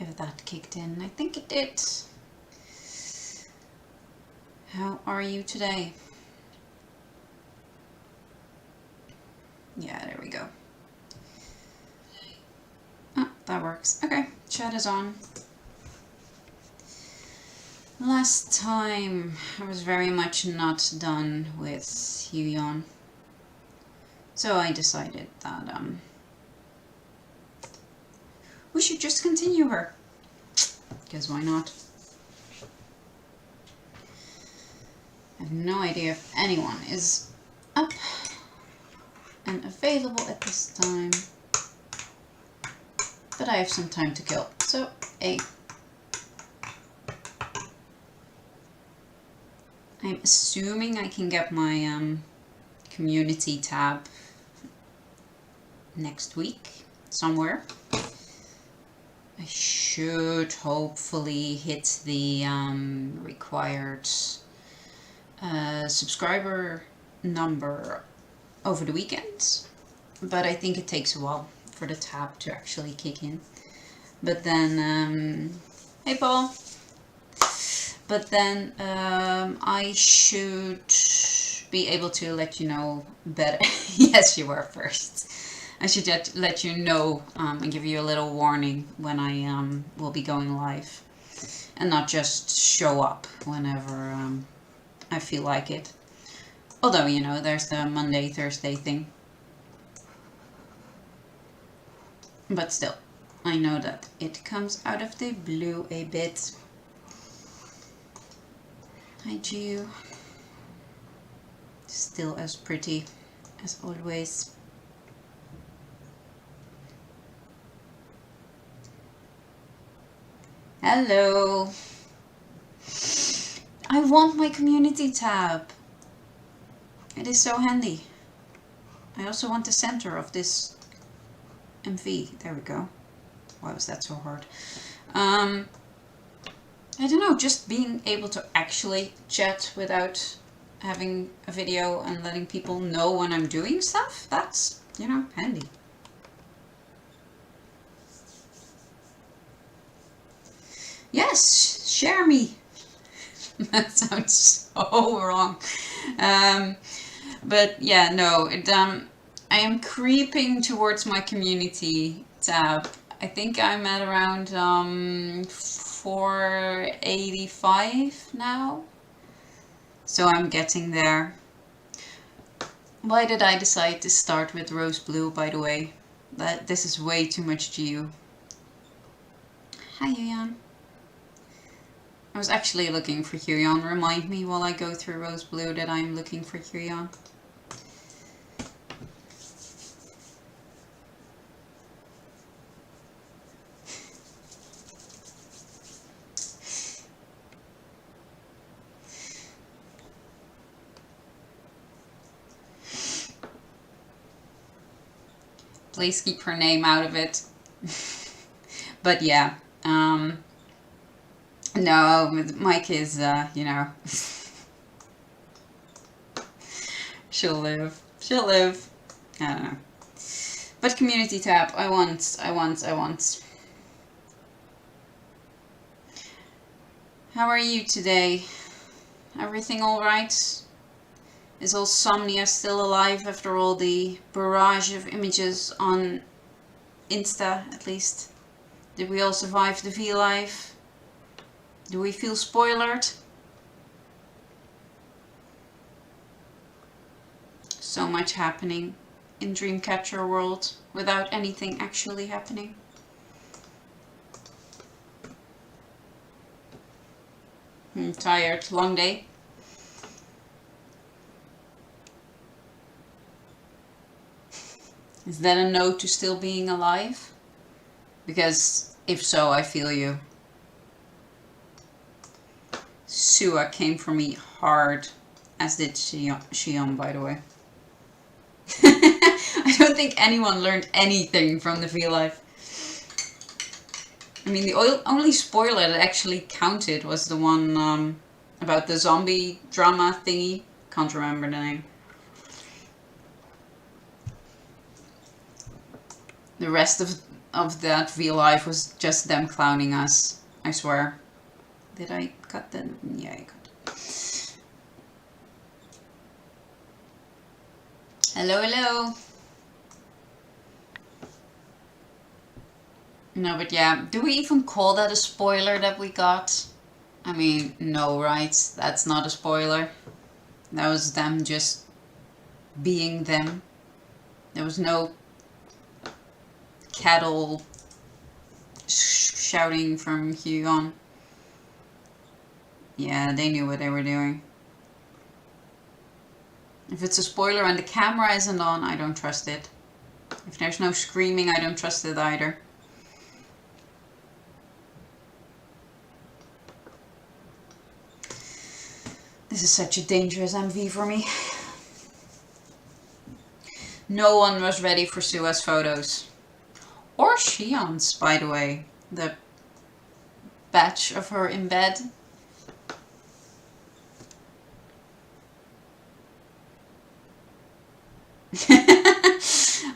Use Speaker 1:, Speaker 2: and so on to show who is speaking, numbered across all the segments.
Speaker 1: if that kicked in. I think it did. How are you today? Yeah, there we go. Oh, that works. Okay, chat is on. Last time I was very much not done with Yoohyeon, so I decided that we should just continue her, because why not? I have no idea if anyone is up and available at this time, but I have some time to kill, so I'm assuming I can get my community tab next week somewhere. I should hopefully hit the required subscriber number over the weekend, but I think it takes a while for the tab to actually kick in. But then, hey Paul! But then I should be able to let you know better. Yes, you were first. I should let you know and give you a little warning when I will be going live, and not just show up whenever I feel like it. Although, you know, there's the Monday, Thursday thing. But still, I know that it comes out of the blue a bit. Hi Jew. Still as pretty as always. Hello. I want my community tab. It is so handy. I also want the center of this MV. There we go. Why was that so hard? I don't know, just being able to actually chat without having a video and letting people know when I'm doing stuff, that's, you know, handy. Yes, share me. That sounds so wrong. But yeah, no, I am creeping towards my community tab. I think I'm at around 485 now. So I'm getting there. Why did I decide to start with rose blue, by the way? This is way too much Geo. Hi Yoohyeon. I was actually looking for Yoohyeon. Remind me while I go through rose blue that I'm looking for Yoohyeon. Please keep her name out of it. But yeah, no, Mike is, you know, she'll live. She'll live. I don't know. But community tab, I want. How are you today? Everything alright? Is all Somnia still alive after all the barrage of images on Insta, at least? Did we all survive the V-Live? Do we feel spoilered? So much happening in Dreamcatcher world without anything actually happening. I'm tired. Long day. Is that a no to still being alive? Because if so, I feel you. Sua came for me hard, as did Shion, by the way. I don't think anyone learned anything from the V-Live. I mean, the only spoiler that actually counted was the one about the zombie drama thingy. Can't remember the name. The rest of of that V-Live was just them clowning us. I swear. Did I cut them? Yeah, I cut. Hello, hello. No, but yeah. Do we even call that a spoiler that we got? I mean, no, right? That's not a spoiler. That was them just being them. There was no cattle shouting from Yoohyeon. Yeah, they knew what they were doing. If it's a spoiler and the camera isn't on, I don't trust it. If there's no screaming, I don't trust it either. This is such a dangerous MV for me. No one was ready for Sua's photos. Or Yoohyeon's, by the way. The batch of her in bed.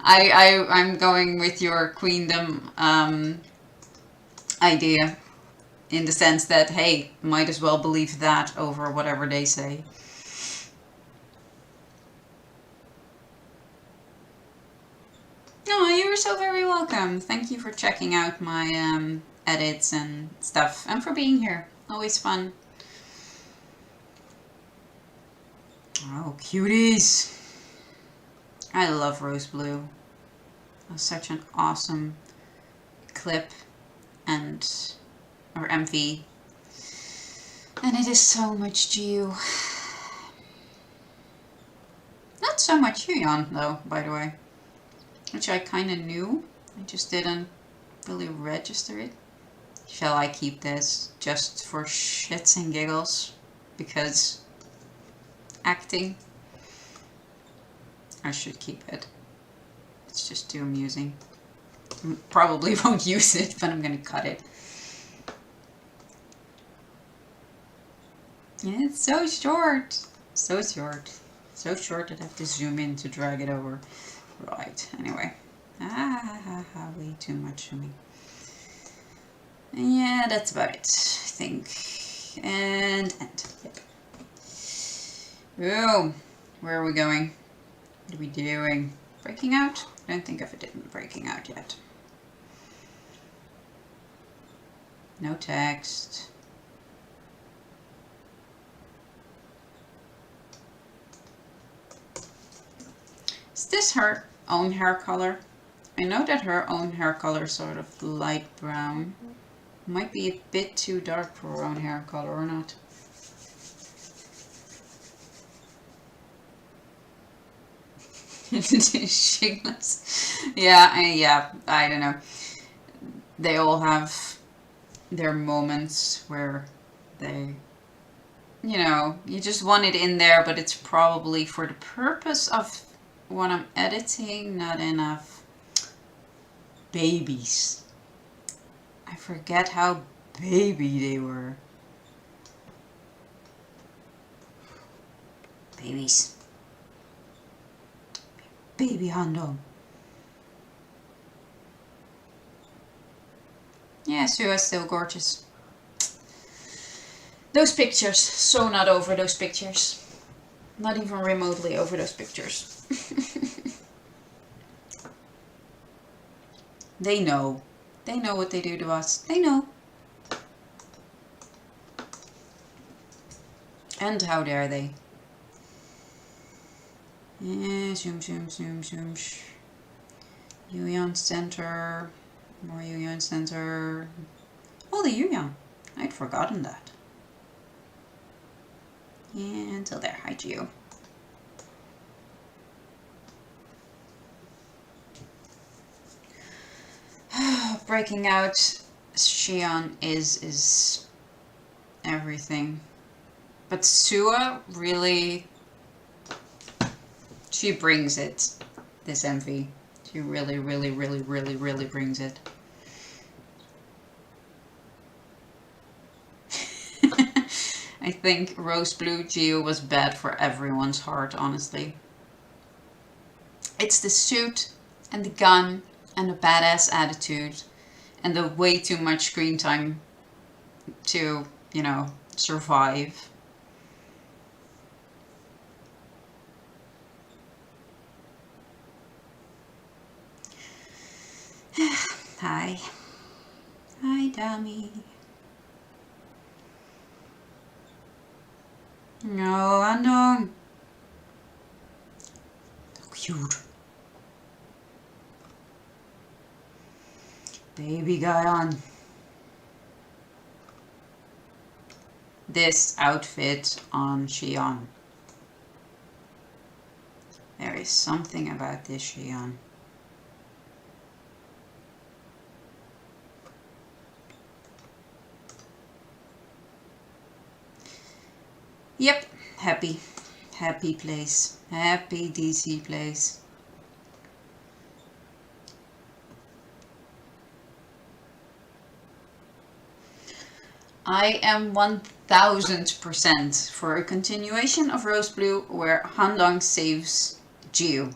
Speaker 1: I'm going with your queendom idea. In the sense that, hey, might as well believe that over whatever they say. Oh, you're so very welcome. Thank you for checking out my edits and stuff, and for being here. Always fun. Oh, cuties. I love Rose Blue. It was such an awesome clip or MV. And it is so much Jiu. Not so much Yoohyeon though, by the way. Which I kinda knew. I just didn't really register it. Shall I keep this just for shits and giggles? Because acting? I should keep it. It's just too amusing. Probably won't use it, but I'm gonna cut it. It's so short. So short. So short that I have to zoom in to drag it over. Right, anyway. Way too much for me. Yeah, that's about it, I think. And end. Yep. Oh, where are we going? What are we doing? Breaking out? I don't think I've done breaking out yet. No text. Is this her own hair color? I know that her own hair color is sort of light brown. Might be a bit too dark for her own hair color or not. Shameless. Yeah, I don't know. They all have their moments where they, you just want it in there, but it's probably for the purpose of what I'm editing, not enough babies. I forget how baby they were. Babies. Baby Hondo. Yeah, Sua's still gorgeous. Those pictures, so not over those pictures. Not even remotely over those pictures. They know. They know what they do to us. They know. And how dare they? Yeah, zoom. Yoohyeon Center. More Yoohyeon Center. Oh, the Yoohyeon. I'd forgotten that. Yeah, until there. Hi, Gio. Breaking out Yoohyeon is everything. But Sua really, she brings it, this MV. She really brings it. I think Rose Blue Geo was bad for everyone's heart, honestly. It's the suit and the gun and a badass attitude and the way too much screen time to, you know, survive. Hi. Hi, dummy. No, Andong. So cute. Baby Yoohyeon. This outfit on Yoohyeon. There is something about this Yoohyeon. Yep, happy. Happy place. Happy DC place. I am 1000% for a continuation of Rose Blue where Handong saves Jiu.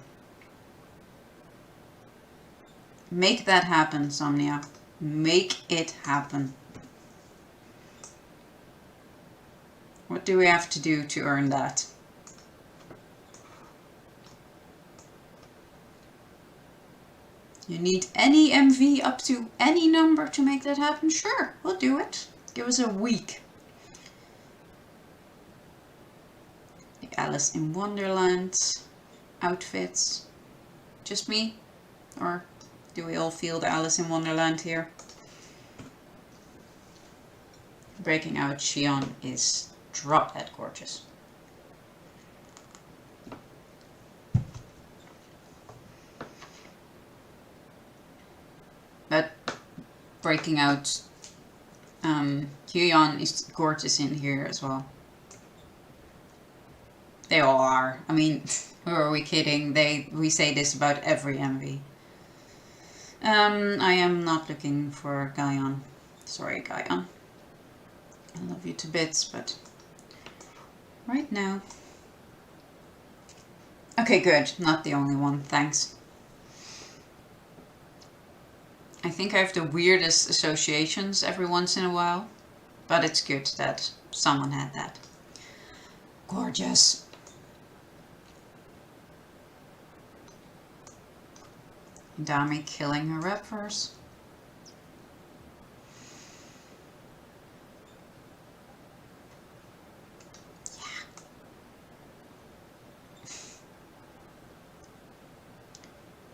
Speaker 1: Make that happen, Somnia. Make it happen. What do we have to do to earn that? You need any MV up to any number to make that happen? Sure, we'll do it. Give us a week. The Alice in Wonderland outfits. Just me? Or do we all feel the Alice in Wonderland here? Breaking Out Yoohyeon is drop dead gorgeous. But Breaking Out Yoohyeon is gorgeous in here as well. They all are. I mean, who are we kidding? We say this about every MV. I am not looking for Yoohyeon. Sorry, Yoohyeon. I love you to bits, but right now. Okay, good. Not the only one. Thanks. I think I have the weirdest associations every once in a while, but it's good that someone had that. Gorgeous. Dami killing her rep verse. Yeah.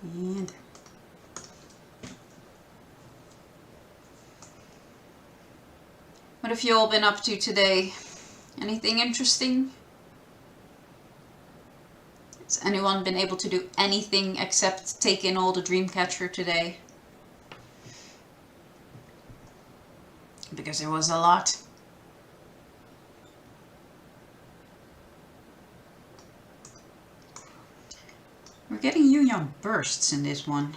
Speaker 1: And what have you all been up to today? Anything interesting? Has anyone been able to do anything except take in all the Dreamcatcher today? Because it was a lot. We're getting Yoohyeon bursts in this one.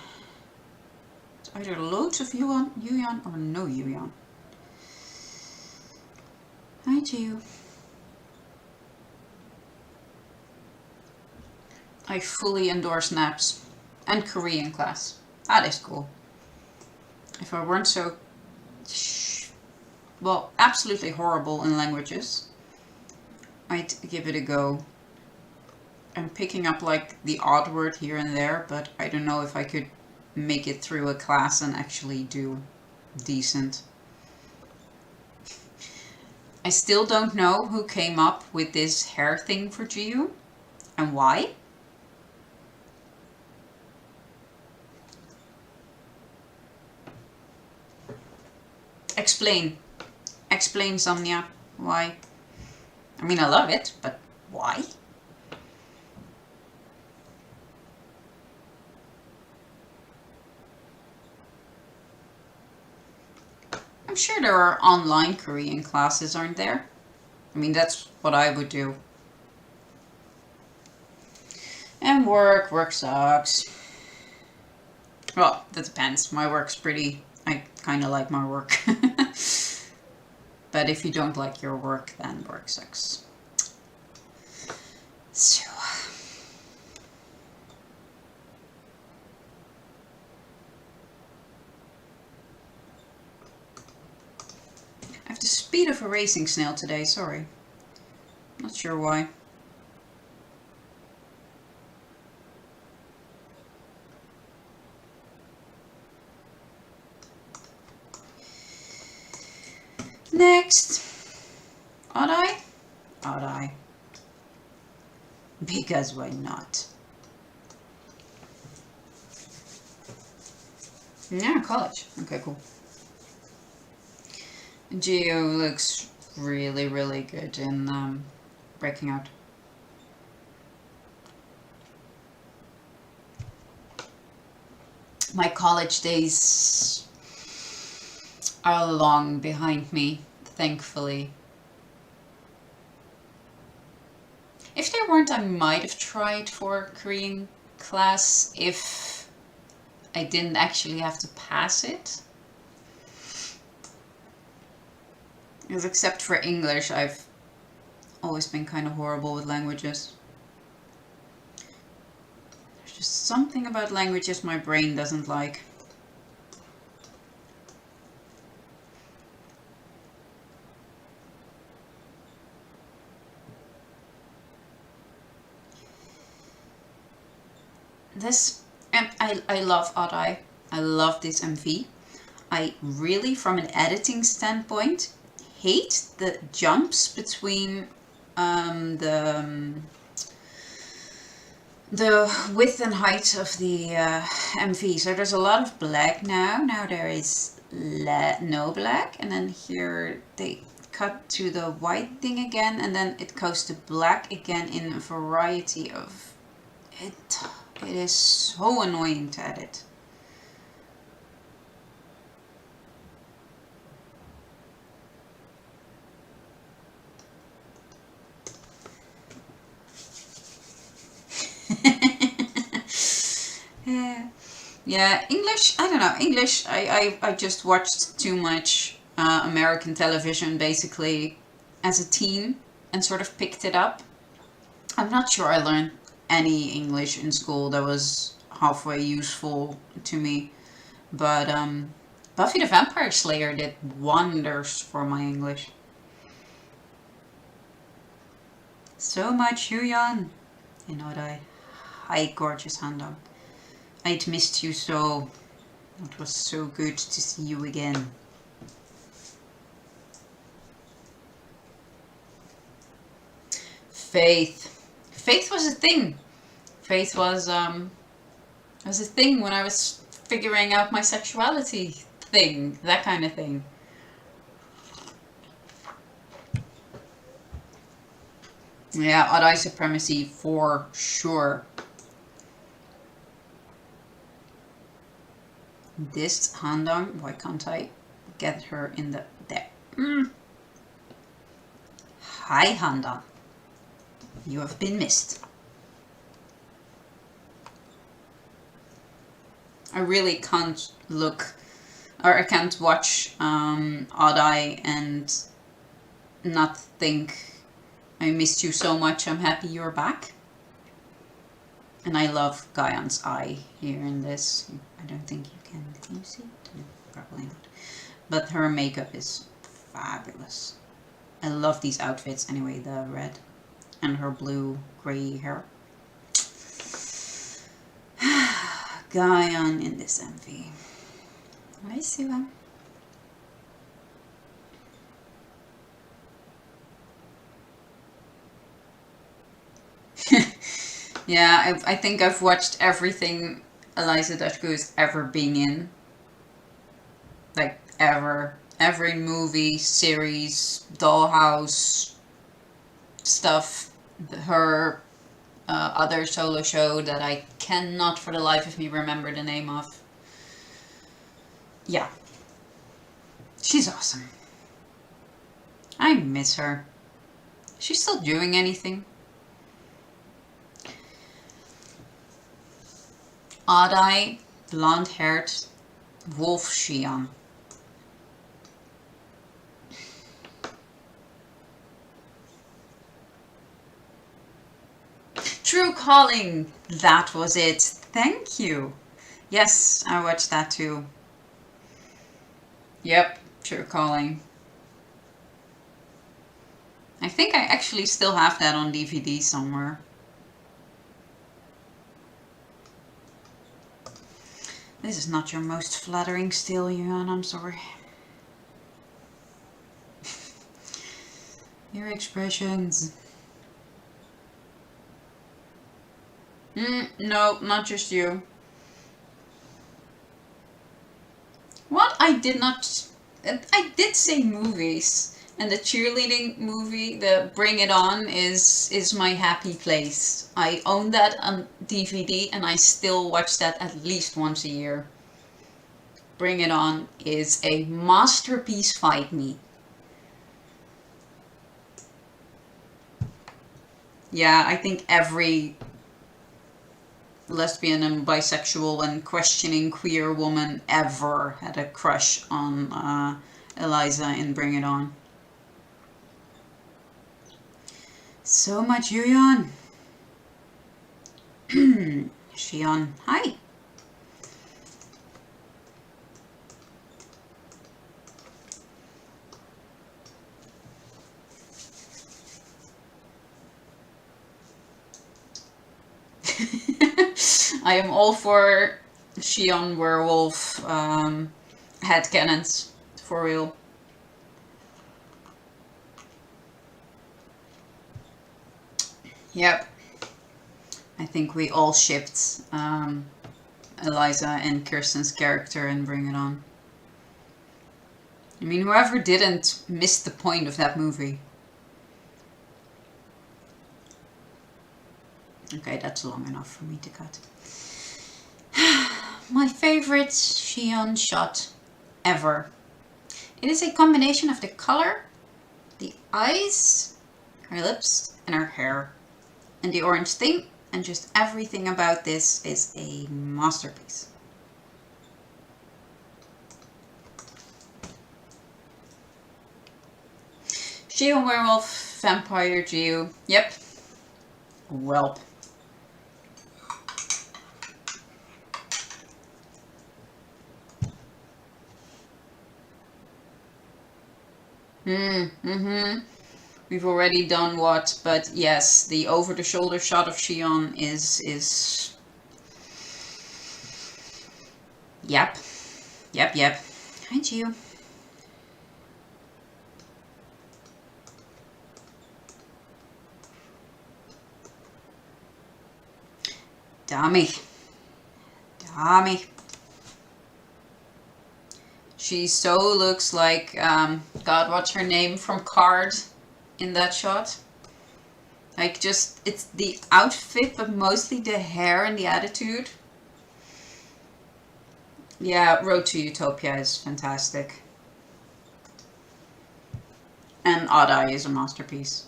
Speaker 1: It's either loads of Yoohyeon or no Yoohyeon. Hi, Jiu. I fully endorse naps and Korean class. That is cool. If I weren't so, well, absolutely horrible in languages, I'd give it a go. I'm picking up like the odd word here and there, but I don't know if I could make it through a class and actually do decent. I still don't know who came up with this hair thing for Jiu and why. Explain. Explain, Somnia. Why? I mean, I love it, but why? I'm sure there are online Korean classes, aren't there? I mean, that's what I would do. And work sucks. Well, that depends. My work's pretty... I kind of like my work. But if you don't like your work, then work sucks. So... have the speed of a racing snail today, sorry. Not sure why. Next. Odd eye? Odd eye. Because why not? Yeah, college. Okay, cool. Geo looks really, really good in Breaking Out. My college days are long behind me, thankfully. If they weren't, I might have tried for Korean class if I didn't actually have to pass it. Because except for English, I've always been kind of horrible with languages. There's just something about languages my brain doesn't like. This, I love Odd Eye. I love this MV. I really, from an editing standpoint, hate the jumps between the width and height of the MV. So there's a lot of black now. Now there is no black, and then here they cut to the white thing again, and then it goes to black again in a variety of it. It is so annoying to edit. Yeah, English, I don't know, English, I just watched too much American television basically as a teen and sort of picked it up. I'm not sure I learned any English in school that was halfway useful to me, but Buffy the Vampire Slayer did wonders for my English. So much Yoohyeon, you know that. Hi, gorgeous Handong. I'd missed you so. It was so good to see you again. Faith. Faith was a thing. Faith was a thing when I was figuring out my sexuality thing, that kind of thing. Yeah, Odd Eye Supremacy for sure. This Handong, why can't I get her in the there? Hi Handong, you have been missed. I really can't look, or I can't watch Odd Eye and not think I missed you so much, I'm happy you're back. And I love Guyon's eye here in this. I don't think you can you see it? No, probably not. But her makeup is fabulous. I love these outfits anyway, the red and her blue grey hair. Guyon in this MV. Hi Siwa. Yeah, I think I've watched everything Eliza Dushku has ever been in. Like, ever. Every movie, series, Dollhouse, stuff. Her other solo show that I cannot for the life of me remember the name of. Yeah. She's awesome. I miss her. Is she still doing anything? Odd Eye, blonde-haired wolf Yoohyeon. True Calling, that was it. Thank you. Yes, I watched that too. Yep, True Calling. think I actually still have that on DVD somewhere. This is not your most flattering still, Yoohyeon, I'm sorry. Your expressions. No, not just you. What? I did not... I did say movies. And the cheerleading movie, the Bring It On, is my happy place. I own that on DVD and I still watch that at least once a year. Bring It On is a masterpiece, fight me. Yeah, I think every lesbian and bisexual and questioning queer woman ever had a crush on Eliza in Bring It On. So much Yoohyeon. Shion, hi. I am all for Shion werewolf headcanons, for real. Yep. I think we all shipped Eliza and Kirsten's character in Bring It On. I mean, whoever didn't missed the point of that movie. Okay, that's long enough for me to cut. My favorite Shion shot ever. It is a combination of the color, the eyes, her lips, and her hair. And the orange thing, and just everything about this is a masterpiece. Shion werewolf, vampire Jiu. Yep. Welp. We've already done what, but yes, the over-the-shoulder shot of Shion is... Yep. Hi, Jiu. Dami. She so looks like, God, what's her name from Card in that shot? Like, just, it's the outfit, but mostly the hair and the attitude. Yeah, Road to Utopia is fantastic. And Adai is a masterpiece.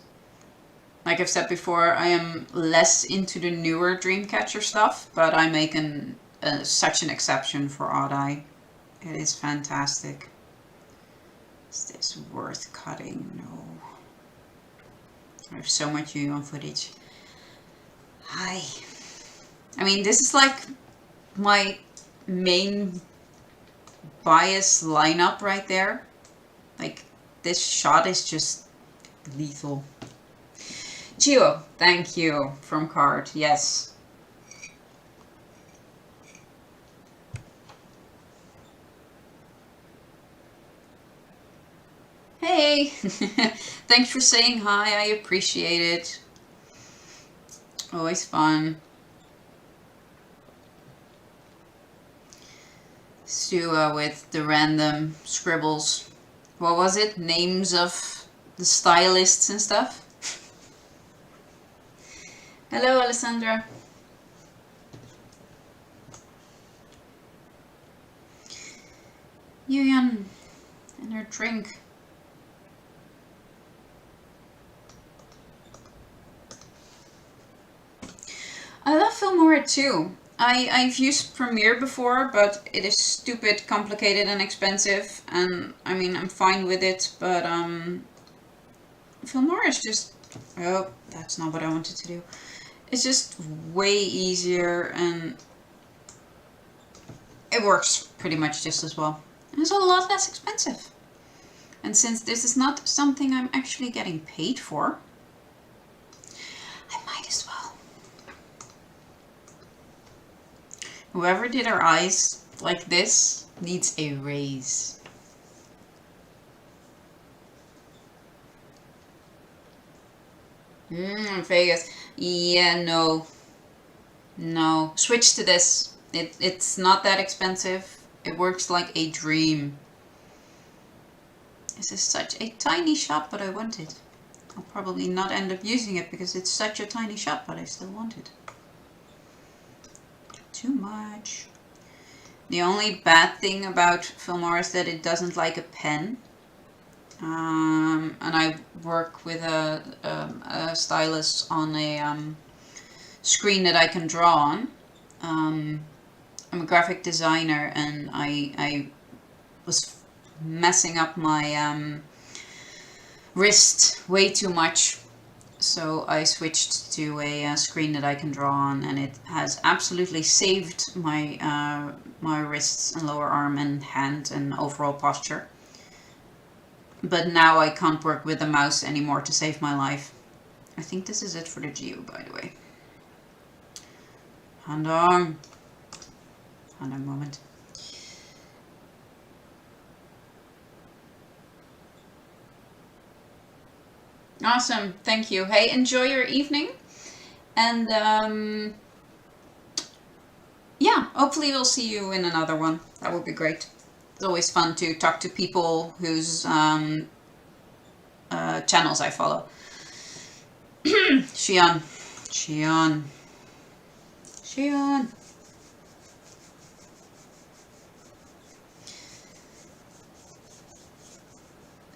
Speaker 1: Like I've said before, I am less into the newer Dreamcatcher stuff, but I make such an exception for Adai. It is fantastic. Is this worth cutting? No. I have so much Yoohyeon footage. Hi. I mean, this is like my main bias lineup right there. Like, this shot is just lethal. Gio, thank you, from Card, yes. Hey, thanks for saying hi, I appreciate it. Always fun. Sua with the random scribbles. What was it? Names of the stylists and stuff? Hello, Alessandra. Yoohyeon and her drink. I love Filmora too. I've used Premiere before, but it is stupid, complicated and expensive, and I mean, I'm fine with it, but Filmora is just, oh, that's not what I wanted to do. It's just way easier and it works pretty much just as well. And it's a lot less expensive. And since this is not something I'm actually getting paid for, I might as well. Whoever did our eyes like this needs a raise. Vegas. Yeah, no. No. Switch to this. It's not that expensive. It works like a dream. This is such a tiny shop, but I want it. I'll probably not end up using it because it's such a tiny shop, but I still want it. Too much. The only bad thing about Filmora is that it doesn't like a pen. And I work with a stylus on a screen that I can draw on. I'm a graphic designer, and I was messing up my wrist way too much, so I switched to a screen that I can draw on, and it has absolutely saved my my wrists and lower arm and hand and overall posture. But now I can't work with the mouse anymore to save my life. I think this is it for the Geo, by the way. Handong moment. Awesome, thank you. Hey, enjoy your evening, and yeah, hopefully we'll see you in another one. That would be great. It's always fun to talk to people whose channels I follow. Yoohyeon.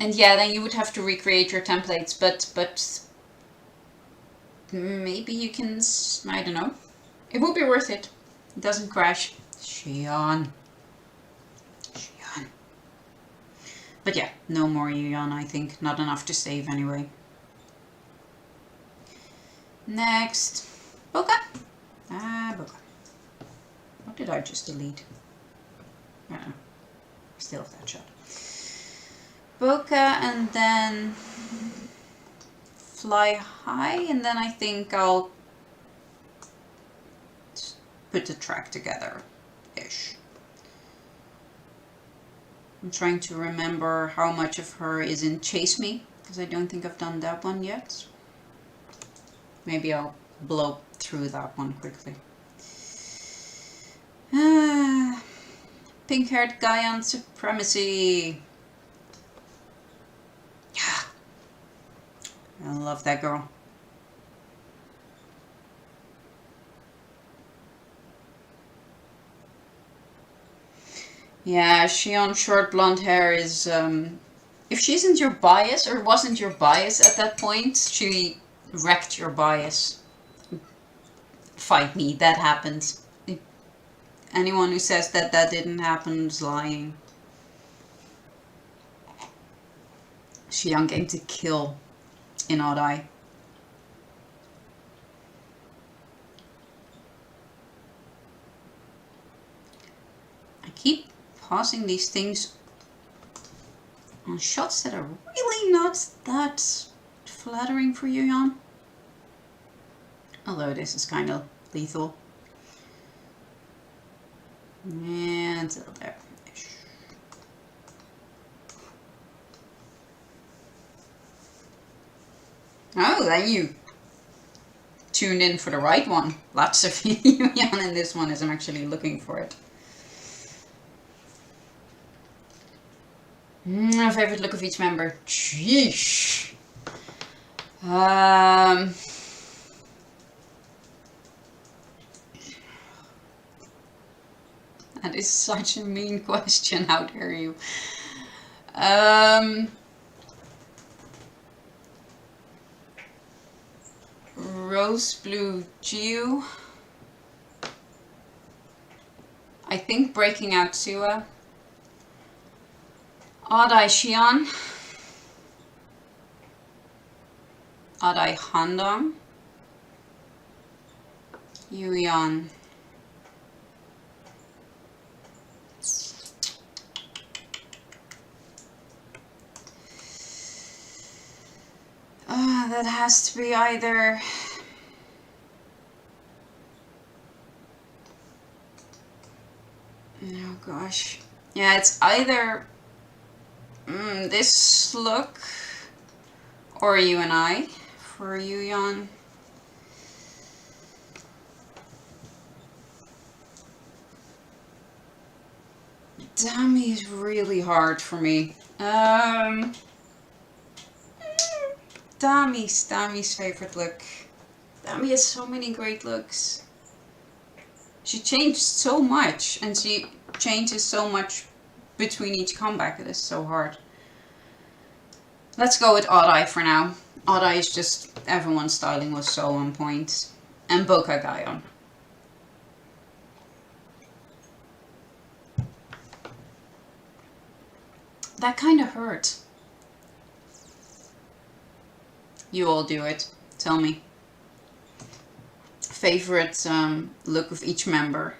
Speaker 1: And yeah, then you would have to recreate your templates, but maybe you can, I don't know. It would be worth it. It doesn't crash. Yoohyeon. But yeah, no more Yoohyeon, I think. Not enough to save anyway. Next. Boca. Boca. What did I just delete? I don't know. Still have that shot. Boca, and then fly high, and then I think I'll put the track together-ish. I'm trying to remember how much of her is in Chase Me, because I don't think I've done that one yet. Maybe I'll blow through that one quickly. Pink-haired guy on Supremacy. Yeah. I love that girl. Yeah, Yoohyeon short blonde hair is, if she isn't your bias, or wasn't your bias at that point, she wrecked your bias. Fight me, that happened. Anyone who says that that didn't happen is lying. Yoohyeon came to kill in Odd Eye. I keep pausing these things on shots that are really not that flattering for Yoohyeon. Although this is kind of lethal. And until there. Oh, then you tuned in for the right one. Lots of Yoohyeon in this one as I'm actually looking for it. My favorite look of each member. Sheesh. That is such a mean question. How dare you? Rose Blue Geo. I think Breaking Out Sua. Odd Eye Yoohyeon. Odd Eye Handong. Yoohyeon. that has to be either... Oh gosh. Yeah, it's either this look or you and I for Yoohyeon. Dami is really hard for me. Dami's favorite look. Dami has so many great looks. She changed so much, and she changes so much between each comeback. It is so hard. Let's go with Odd Eye for now. Odd Eye is just, everyone's styling was so on point. And Boca Gaion. That kind of hurt. You all do it. Tell me. Favorite look of each member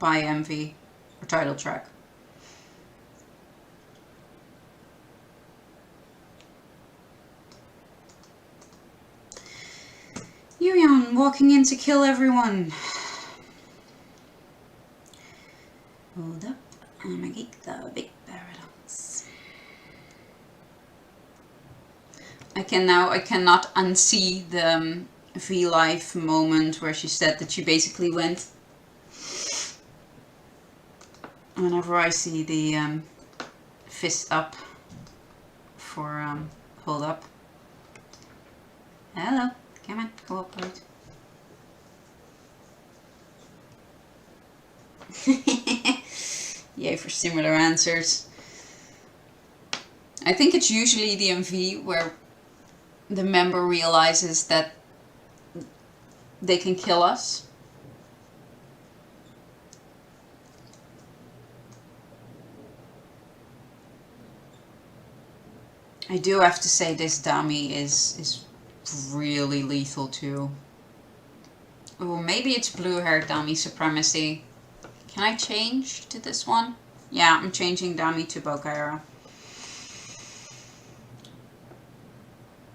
Speaker 1: by MV or title track. Yoohyeon walking in to kill everyone. Hold up, I'm gonna get the big paradox. I cannot unsee the V-Live moment where she said that she basically went. Whenever I see the fist up for hold up. Hello, come on, cooperate. Yay for similar answers. I think it's usually the MV where the member realizes that they can kill us. I do have to say this Dami is really lethal too. Oh, maybe it's blue hair Dami Supremacy. Can I change to this one? Yeah, I'm changing Dami to Boca Era.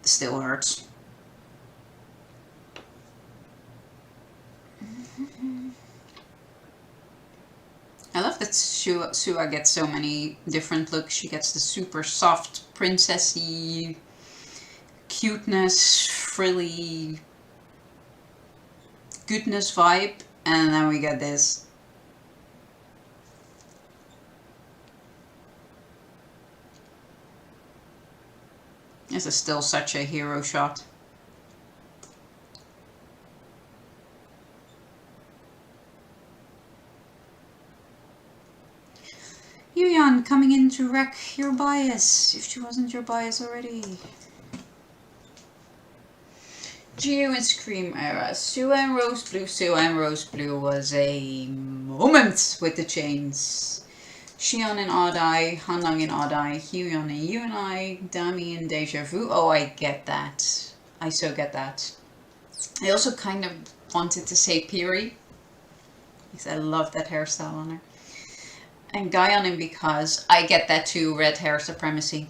Speaker 1: Still hurts. I love that Sua gets so many different looks. She gets the super soft, princessy, cuteness, frilly, goodness vibe, and then we get this. This is still such a hero shot. Yoohyeon coming in to wreck your bias, if she wasn't your bias already. Geo and Scream era. Sua and Rose Blue. Sua and Rose Blue was a moment with the chains. Xion and Odd Eye, Handong and Odd Eye, Yoohyeon and You and I, Dami and Deja Vu. Oh, I get that. I so get that. I also kind of wanted to say Piri, because I love that hairstyle on her. And Gaion because I get that too, red hair supremacy.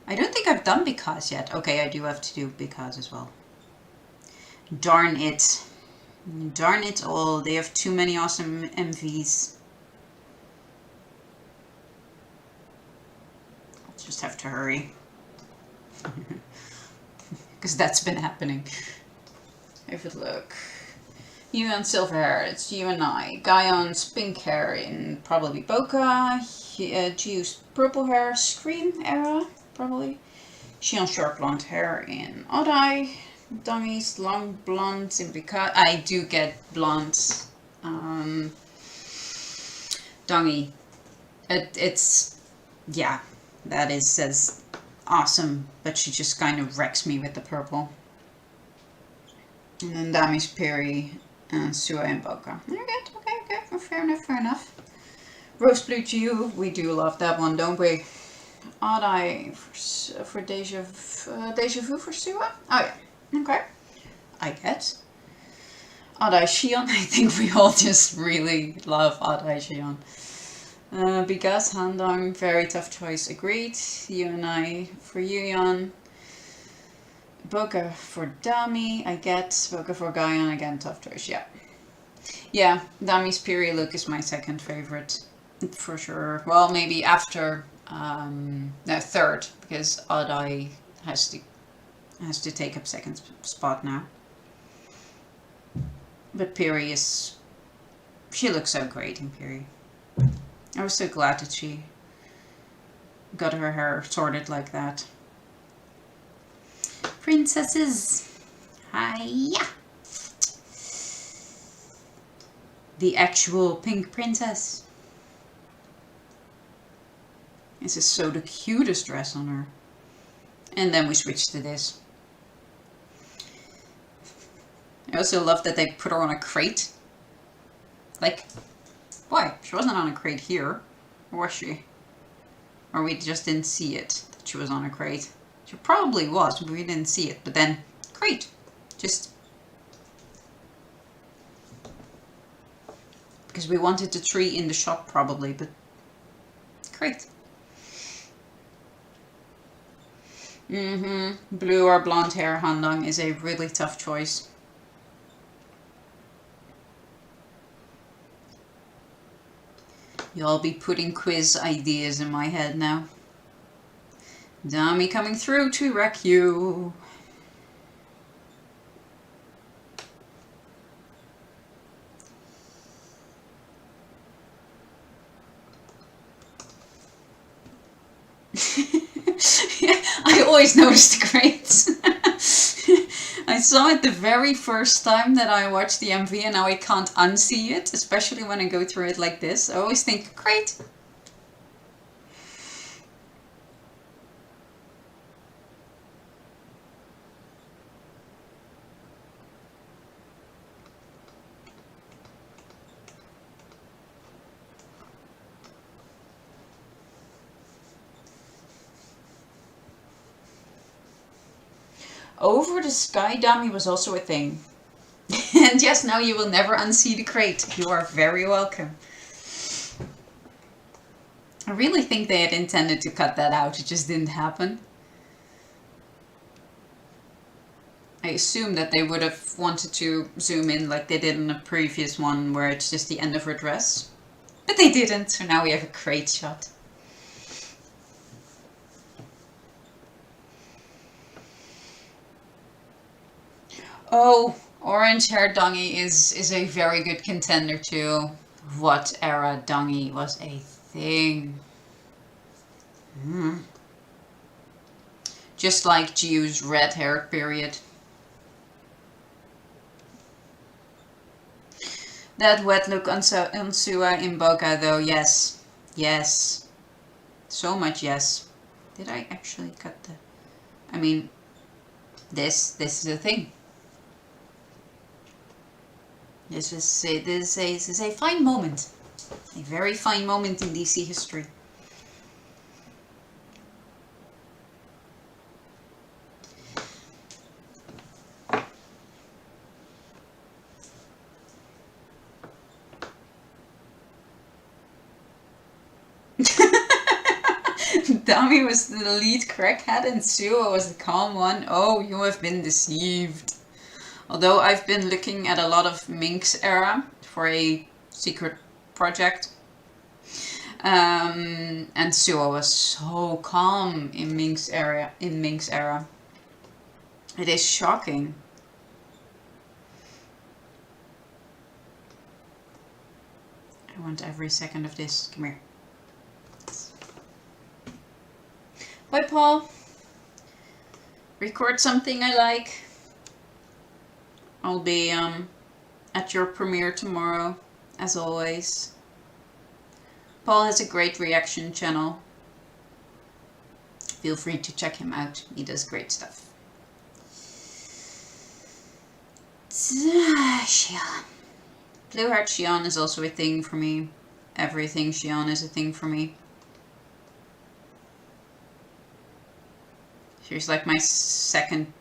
Speaker 1: I don't think I've done because yet. Okay, I do have to do because as well. Darn it. Darn it all. They have too many awesome MVs. I'll just have to hurry. Because that's been happening. Have a look. You and silver hair, it's you and I. Guyon's pink hair in probably Boca. Gio's purple hair, Scream era, probably. Xion short blonde hair in Odd Eye. Dami's long blonde in because I do get blonde. Dongi. It's yeah, that is awesome, but she just kind of wrecks me with the purple. And then Dami's Piri and Sua and Boca. Okay, fair enough. Rose Blue to you, we do love that one, don't we? Odd Eye for Deja Vu for Sua? Oh yeah, okay. I get. Odd Eye Xion, I think we all just really love Odd Eye Xion. Because Handong, very tough choice, agreed. You and I for Yoohyeon. Boca for Dami, I get. Boca for Yoohyeon, again, tough choice, yeah. Yeah, Dami's period look is my second favorite, for sure. Well, maybe after, no, third, because Adai has to take up second spot now. But Piri is, she looks so great in Piri. I was so glad that she got her hair sorted like that. Princesses, hiya! The actual pink princess. This is so the cutest dress on her. And then we switch to this. I also love that they put her on a crate. Like, why? She wasn't on a crate here, or was she? Or we just didn't see it, that she was on a crate. She probably was, but we didn't see it. But then, crate. Just... because we wanted the tree in the shop probably, but... crate. Blue or blonde hair Handong is a really tough choice. You'll be putting quiz ideas in my head now. Dami coming through to wreck you. I always notice the crates. I saw it the very first time that I watched the MV and now I can't unsee it, especially when I go through it like this. I always think, crate. Over the sky dummy was also a thing. And yes, now you will never unsee the crate. You are very welcome. I really think they had intended to cut that out. It just didn't happen. I assume that they would have wanted to zoom in like they did in the previous one where it's just the end of her dress. But they didn't, so now we have a crate shot. Oh, orange hair Dongi is a very good contender too. What era Dongi was a thing. Just like Jiu's red hair period. That wet look on Sua in Boca though, yes. Yes. So much yes. Did I actually cut the... I mean, this is a thing. This is a fine moment. A very fine moment in DC history. Dami was the lead crackhead and Suo was the calm one. Oh, you have been deceived. Although I've been looking at a lot of Mink's era for a secret project. And Suo was so calm in Mink's era. It is shocking. I want every second of this. Come here. Bye, Paul. Record something I like. I'll be at your premiere tomorrow, as always. Paul has a great reaction channel. Feel free to check him out. He does great stuff. Xion. Blue Heart Xion is also a thing for me. Everything Xion is a thing for me. She's like my second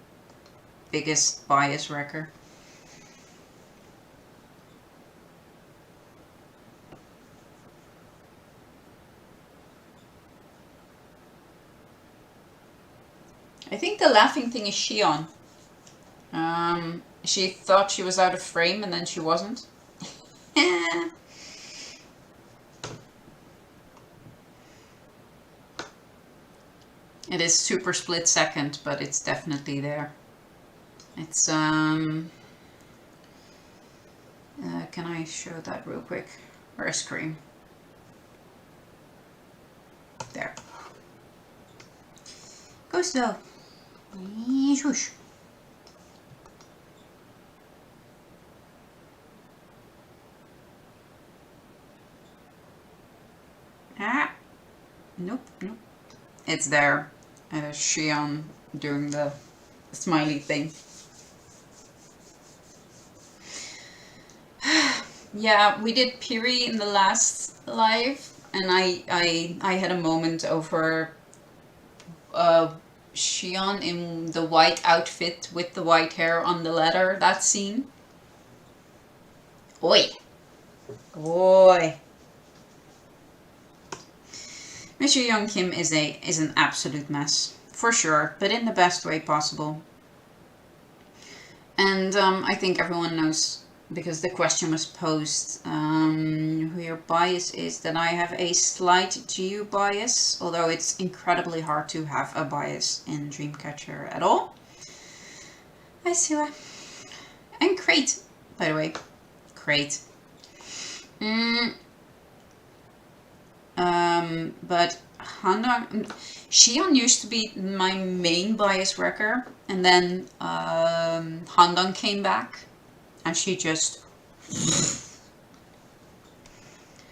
Speaker 1: biggest bias wrecker. I think the laughing thing is Xion. She thought she was out of frame and then she wasn't. It is super split second, but it's definitely there. It's can I show that real quick? Where's Scream? There. Go slow. Shush. Ah. Nope, nope. It's there. Yoohyeon doing the smiley thing. Yeah, we did Piri in the last live, and I had a moment over Yoohyeon in the white outfit with the white hair on the ladder. That scene. Oi, oi. Mr. Young Kim is an absolute mess, for sure, but in the best way possible. And I think everyone knows, because the question was posed, who your bias is, that I have a slight Jiu bias, although it's incredibly hard to have a bias in Dreamcatcher at all. Hi Sua. And Crate, by the way. Crate. But Yoohyeon used to be my main bias wrecker, and then Handong came back, and she just...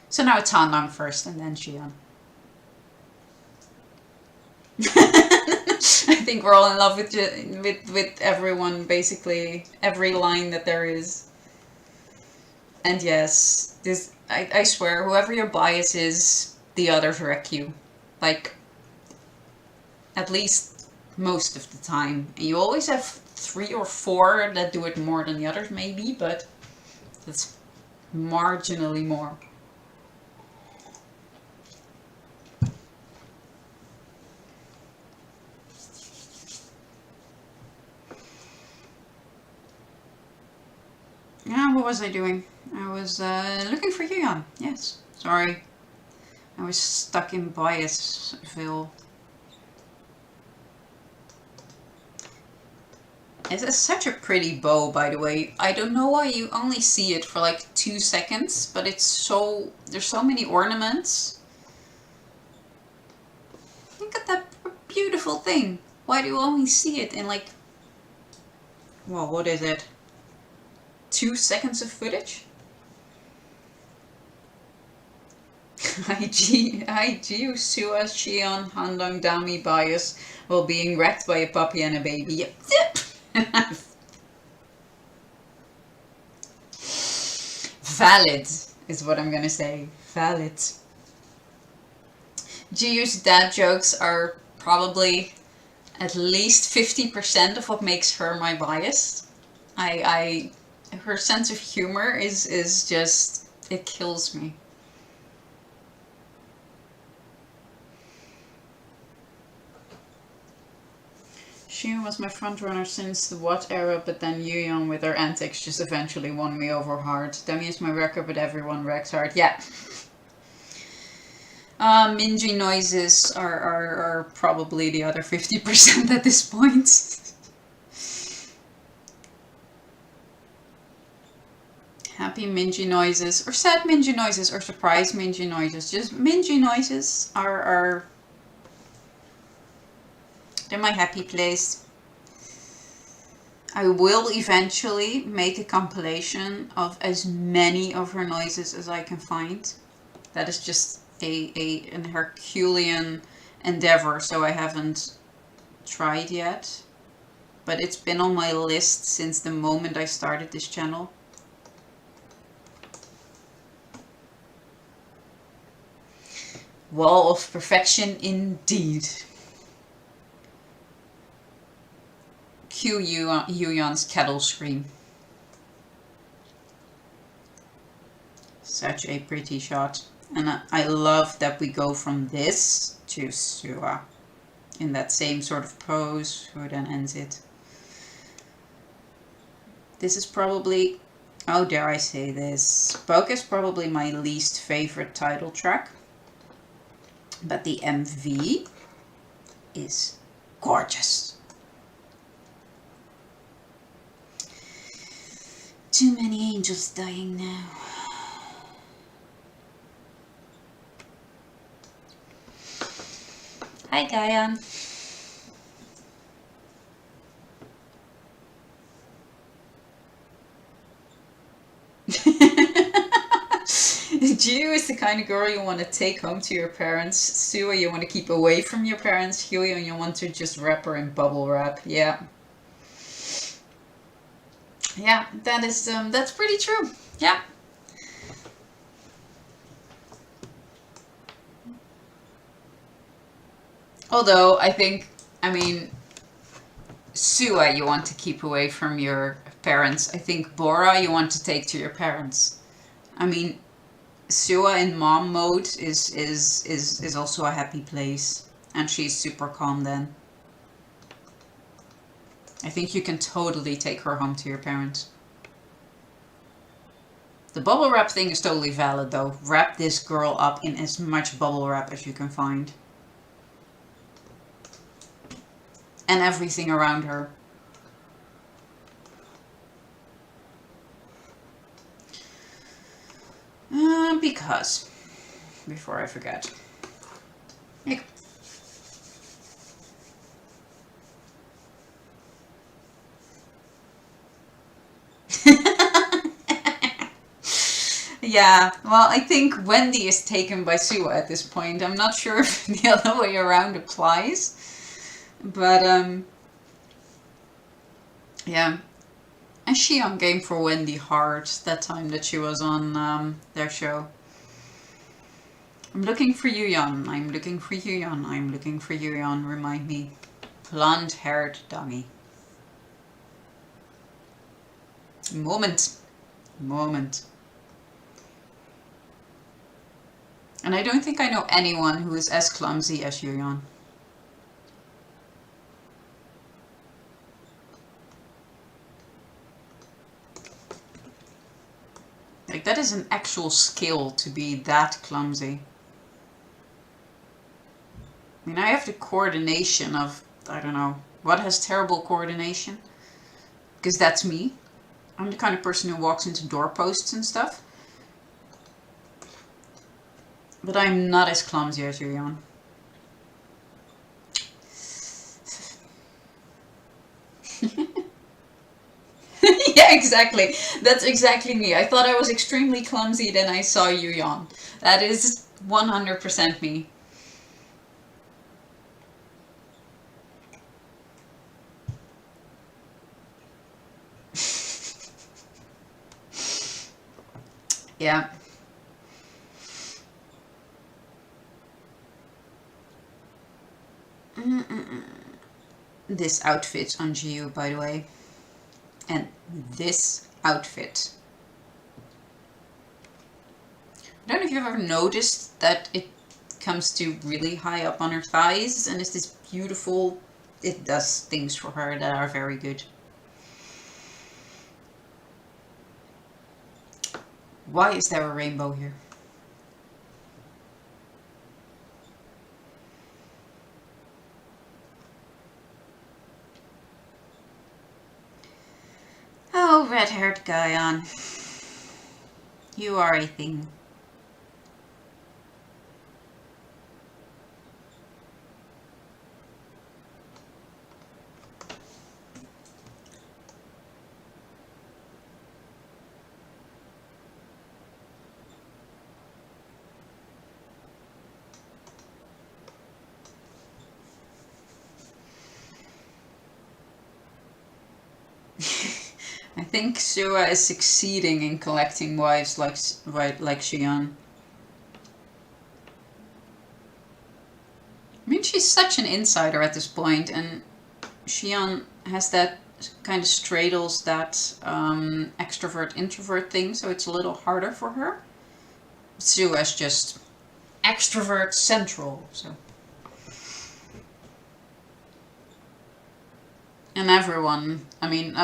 Speaker 1: So now it's Handong first, and then Yoohyeon. I think we're all in love with everyone, basically, every line that there is. And yes, this I swear, whoever your bias is, the others wreck you. Like, at least most of the time. And you always have 3 or 4 that do it more than the others, maybe, but that's marginally more. Yeah, what was I doing? I was looking for Yoohyeon. Yes, sorry. I was stuck in Biasville. It's such a pretty bow, by the way. I don't know why you only see it for like 2 seconds, but it's so... There's so many ornaments. Look at that beautiful thing. Why do you only see it in like... Well, what is it? 2 seconds of footage? IG Sua Yoohyeon Handong Dami bias while being wrecked by a puppy and a baby. Yep. Valid is what I'm gonna say. Valid. Jiu's dad jokes are probably at least 50% of what makes her my bias. Her sense of humor is just, it kills me. She was my frontrunner since the What era, but then Yoohyeon with her antics just eventually won me over hard. Demi is my wrecker, but everyone wrecks hard. Yeah. Minji noises are probably the other 50% at this point. Happy Minji noises, or sad Minji noises, or surprise Minji noises. Just Minji noises are they're my happy place. I will eventually make a compilation of as many of her noises as I can find. That is just an Herculean endeavor, so I haven't tried yet. But it's been on my list since the moment I started this channel. Wall of perfection indeed. Cue Yoohyeon's kettle scream. Such a pretty shot. And I love that we go from this to Sua in that same sort of pose, who then ends it. This is probably, oh dare I say this, Poke is probably my least favorite title track. But the MV is gorgeous. Too many angels dying now. Hi, Yoohyeon. Jiu is the kind of girl you want to take home to your parents. Sua you want to keep away from your parents. Yoohyeon you want to just wrap her in bubble wrap. Yeah. Yeah, that is that's pretty true. Yeah. Although I think, I mean, Sua you want to keep away from your parents. I think Bora you want to take to your parents. I mean, Sua in mom mode is also a happy place, and she's super calm then. I think you can totally take her home to your parents. The bubble wrap thing is totally valid though. Wrap this girl up in as much bubble wrap as you can find. And everything around her. Because, before I forget. Here Yeah, well, I think Wendy is taken by Sua at this point. I'm not sure if the other way around applies. But, yeah. And Yoohyeon came for Wendy hard that time that she was on their show. I'm looking for Yoohyeon. I'm looking for Yoohyeon. I'm looking for Yoohyeon. Remind me. Blonde-haired dummy. Moment. Moment. And I don't think I know anyone who is as clumsy as Yoohyeon. Like, that is an actual skill to be that clumsy. I mean, I have the coordination of, I don't know, what has terrible coordination? Because that's me. I'm the kind of person who walks into doorposts and stuff. But I'm not as clumsy as Yoohyeon. Yeah, exactly. That's exactly me. I thought I was extremely clumsy, then I saw Yoohyeon. That is 100% me. Yeah. This outfit on Jiu, by the way. And this outfit. I don't know if you've ever noticed that it comes to really high up on her thighs and it's this beautiful, it does things for her that are very good. Why is there a rainbow here? Oh, red-haired Yoohyeon. You are a thing. I think Sua is succeeding in collecting wives like Yoohyeon. I mean, she's such an insider at this point, and Yoohyeon has that kind of straddles that extrovert-introvert thing, so it's a little harder for her. Sua is just extrovert central, so. And everyone, I mean,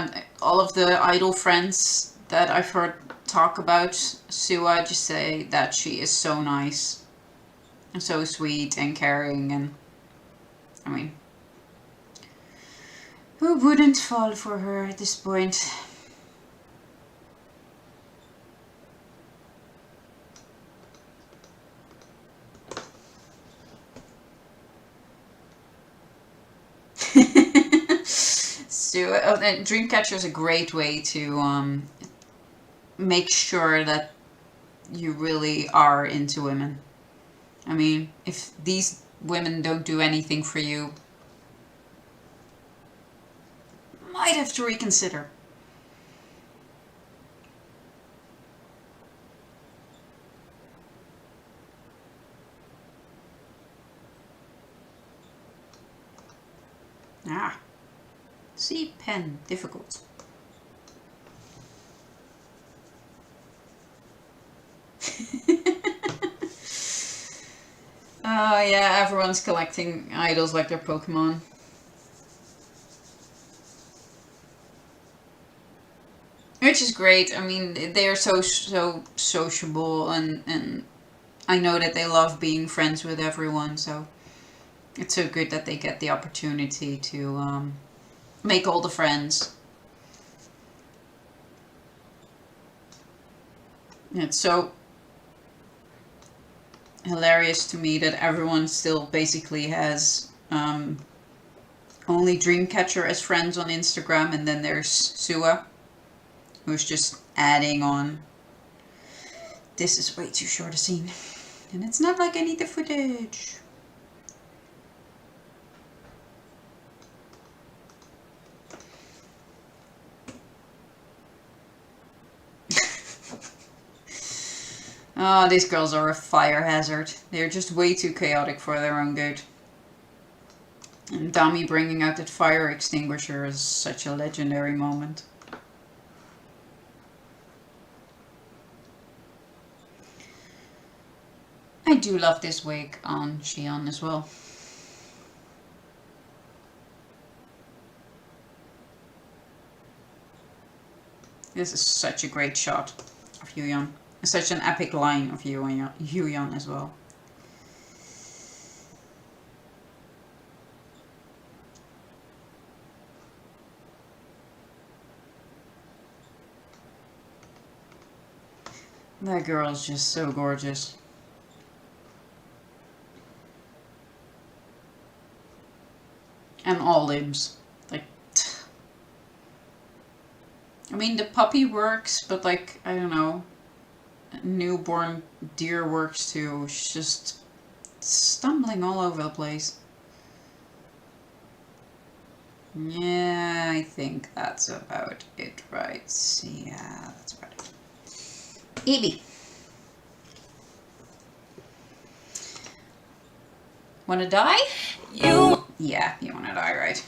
Speaker 1: all of the idol friends that I've heard talk about Sua just say that she is so nice and so sweet and caring, and I mean, who wouldn't fall for her at this point? So, and Dreamcatcher is a great way to make sure that you really are into women. I mean, if these women don't do anything for you, might have to reconsider. Ah, see, pen, difficult. Oh yeah, everyone's collecting idols like their Pokemon. Which is great. I mean, they are so sociable, and I know that they love being friends with everyone. So it's so good that they get the opportunity to make all the friends. It's so hilarious to me that everyone still basically has only Dreamcatcher as friends on Instagram, and then there's Sua, who's just adding on. This is way too short a scene. And it's not like I need the footage. Oh, these girls are a fire hazard. They're just way too chaotic for their own good. And Dami bringing out that fire extinguisher is such a legendary moment. I do love this wig on Yoohyeon as well. This is such a great shot of Yoohyeon. Such an epic line of Yoohyeon as well. That girl is just so gorgeous. And all limbs. Like, I mean, the puppy works, but like, I don't know, newborn deer works too. She's just stumbling all over the place. Yeah, I think that's about it, right? Yeah, that's about it. Evie. Wanna die? Yeah, you wanna die, right?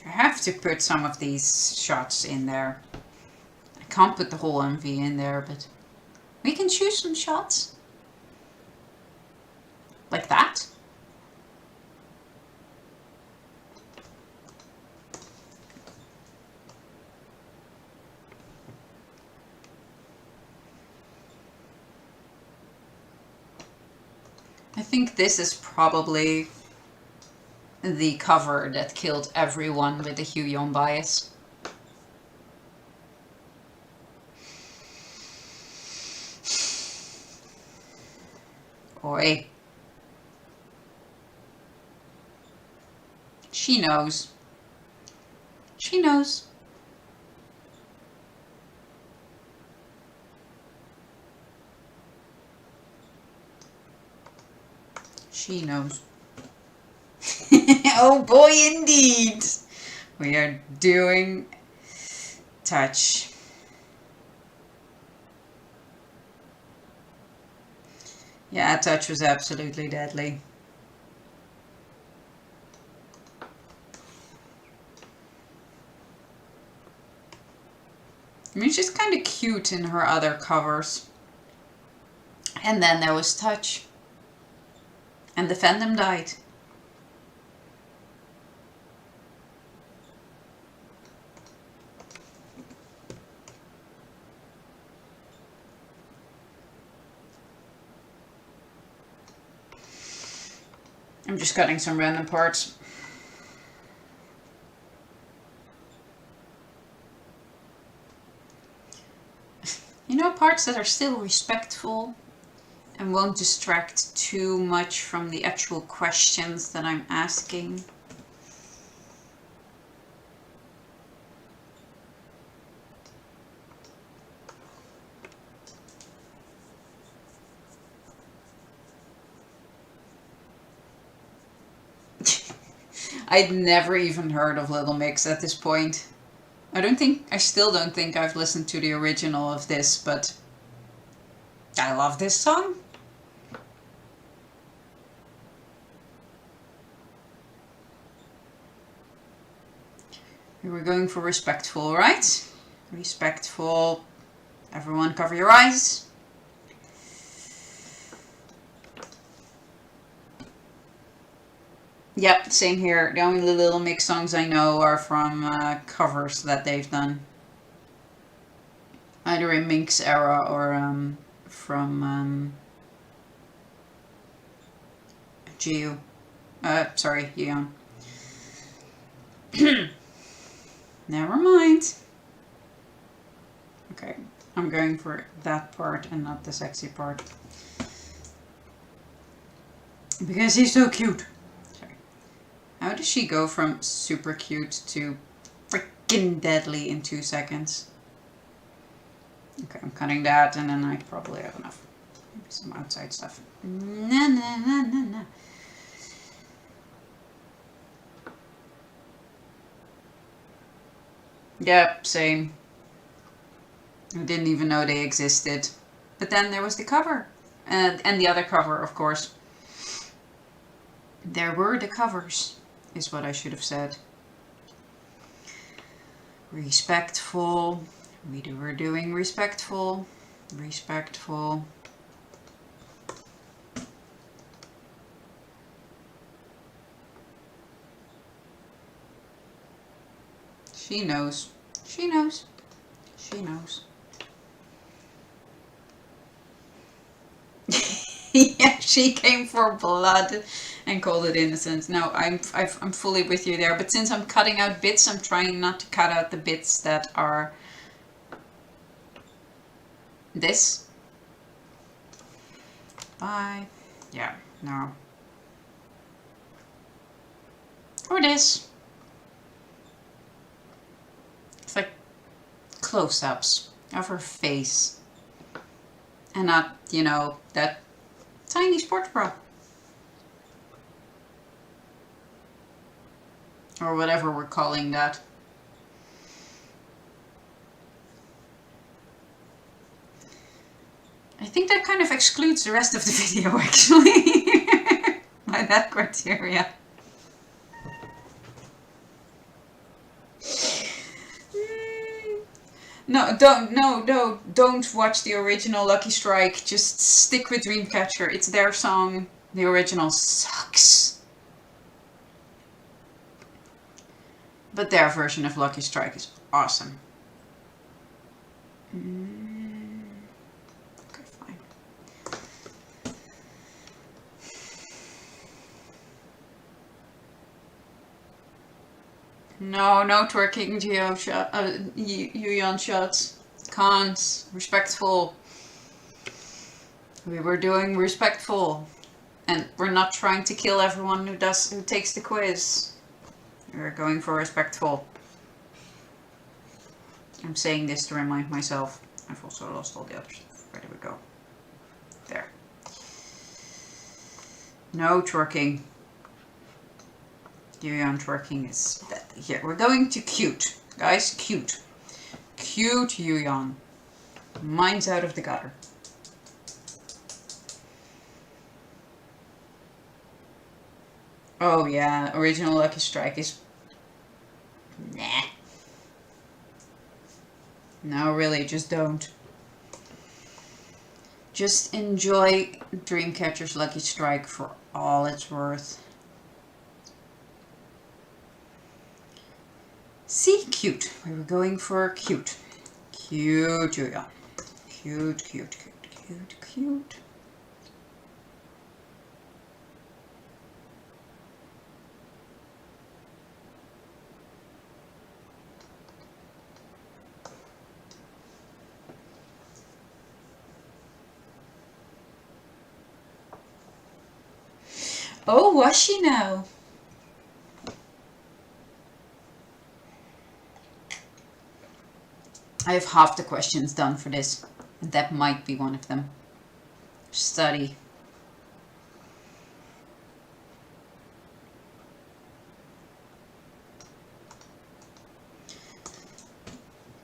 Speaker 1: I have to put some of these shots in there. I can't put the whole MV in there, but we can choose some shots. Like that. I think this is probably the cover that killed everyone with the Yoohyeon bias. Oi. She knows. She knows. She knows. Oh boy, indeed. We are doing touch. Yeah, touch was absolutely deadly. I mean, she's kind of cute in her other covers. And then there was touch. And the fandom died. I'm just cutting some random parts. You know, parts that are still respectful and won't distract too much from the actual questions that I'm asking. I'd never even heard of Little Mix at this point. I still don't think I've listened to the original of this, but I love this song. We were going for respectful, right? Respectful. Everyone cover your eyes. Yep, same here. The only Little Mix songs I know are from covers that they've done. Either in Mink's era or from Yoohyeon. Never mind. Okay, I'm going for that part and not the sexy part. Because he's so cute. Sorry. How does she go from super cute to freaking deadly in 2 seconds? Okay, I'm cutting that and then I probably have enough. Maybe some outside stuff. Nah, nah, nah, nah, nah. Yep, same. I didn't even know they existed. But then there was the cover. And the other cover, of course. There were the covers, is what I should have said. Respectful. We were doing respectful. Respectful. She knows. She knows. She knows. Yeah, she came for blood and called it innocence. No, I'm fully with you there. But since I'm cutting out bits, I'm trying not to cut out the bits that are this. Bye. Yeah, no. Or this. It's like close-ups of her face. And not, you know, that tiny sports bra. Or whatever we're calling that. I think that kind of excludes the rest of the video, actually. By that criteria. No, don't watch the original Lucky Strike. Just stick with Dreamcatcher. It's their song. The original sucks. But their version of Lucky Strike is awesome. Okay, fine. No twerking Yoohyeon shots. Cons. Respectful. We were doing respectful. And we're not trying to kill everyone who takes the quiz. We're going for respectful. I'm saying this to remind myself. I've also lost all the other stuff. Where do we go? There. No twerking. Yoohyeon twerking is that. Here, we're going to cute. Guys, cute. Cute Yoohyeon. Mine's out of the gutter. Oh yeah, original Lucky Strike is... Nah. No, really, just don't. Just enjoy Dreamcatcher's Lucky Strike for all it's worth. See, cute. We were going for cute. Cute, Yoohyeon. Cute, cute, cute, cute, cute. Oh, was she now? I have half the questions done for this. And that might be one of them. Study.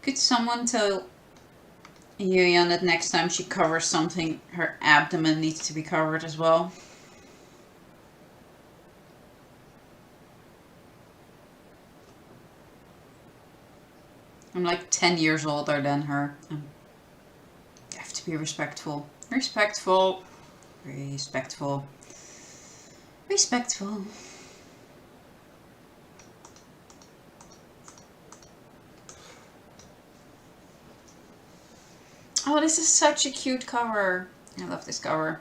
Speaker 1: Could someone tell Yoohyeon that next time she covers something, her abdomen needs to be covered as well? I'm like 10 years older than her. I have to be respectful. Respectful. Respectful. Respectful. Oh, this is such a cute cover. I love this cover.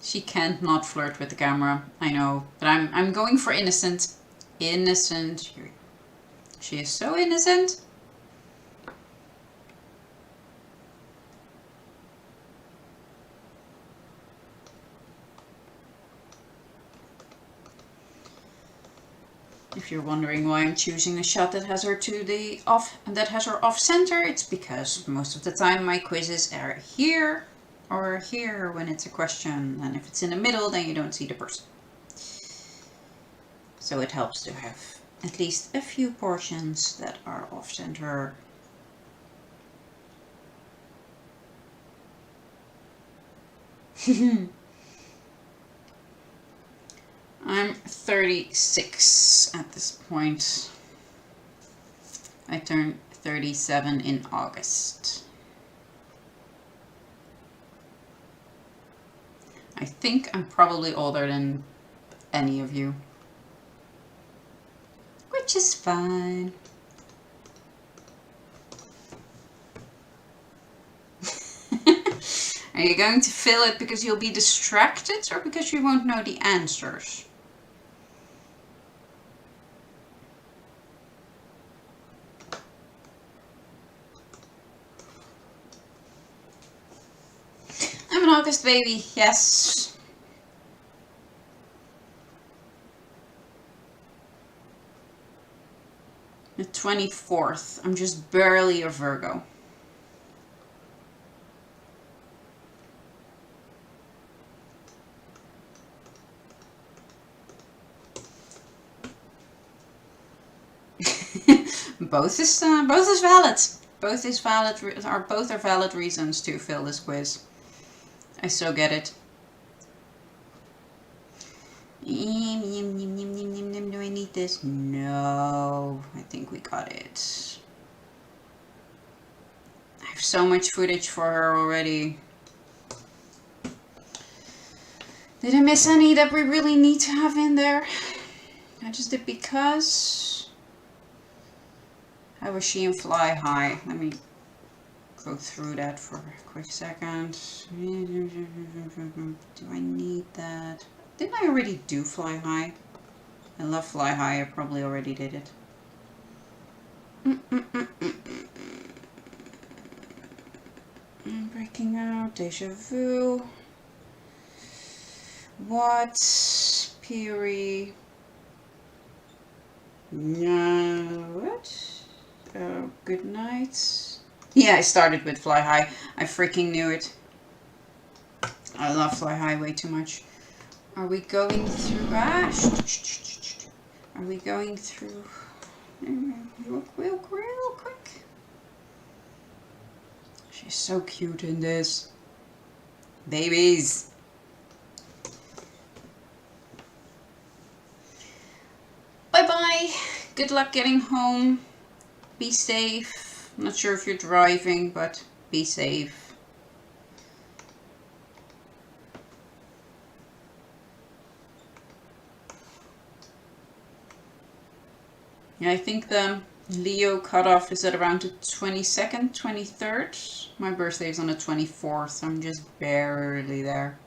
Speaker 1: She can't not flirt with the camera. I know, but I'm going for innocent. Innocent. She is so innocent. If you're wondering why I'm choosing a shot that has her off center, it's because most of the time my quizzes are here or here when it's a question, and if it's in the middle, then you don't see the person. So it helps to have at least a few portions that are off center. I'm 36 at this point. I turned 37 in August. I think I'm probably older than any of you, which is fine. Are you going to fill it because you'll be distracted or because you won't know the answers? I'm an August baby, yes. The 24th. I'm just barely a Virgo. Both is valid. Both are valid reasons to fill this quiz. I so get it. Do I need this? No, I think we got it. I have so much footage for her already. Did I miss any that we really need to have in there? I just did because. How was she in Fly High? Let me go through that for a quick second. Do I need that? Didn't I already do Fly High? I love Fly High. I probably already did it. Breaking Out, Deja Vu. What? Piri. No. What? Oh, Good Night. Yeah, I started with Fly High. I freaking knew it. I love Fly High way too much. Are we going through... Are we going through... Real quick. She's so cute in this. Babies. Bye-bye. Good luck getting home. Be safe. I'm not sure if you're driving, but be safe. Yeah, I think the Leo cutoff is at around the 22nd, 23rd. My birthday is on the 24th. I'm just barely there.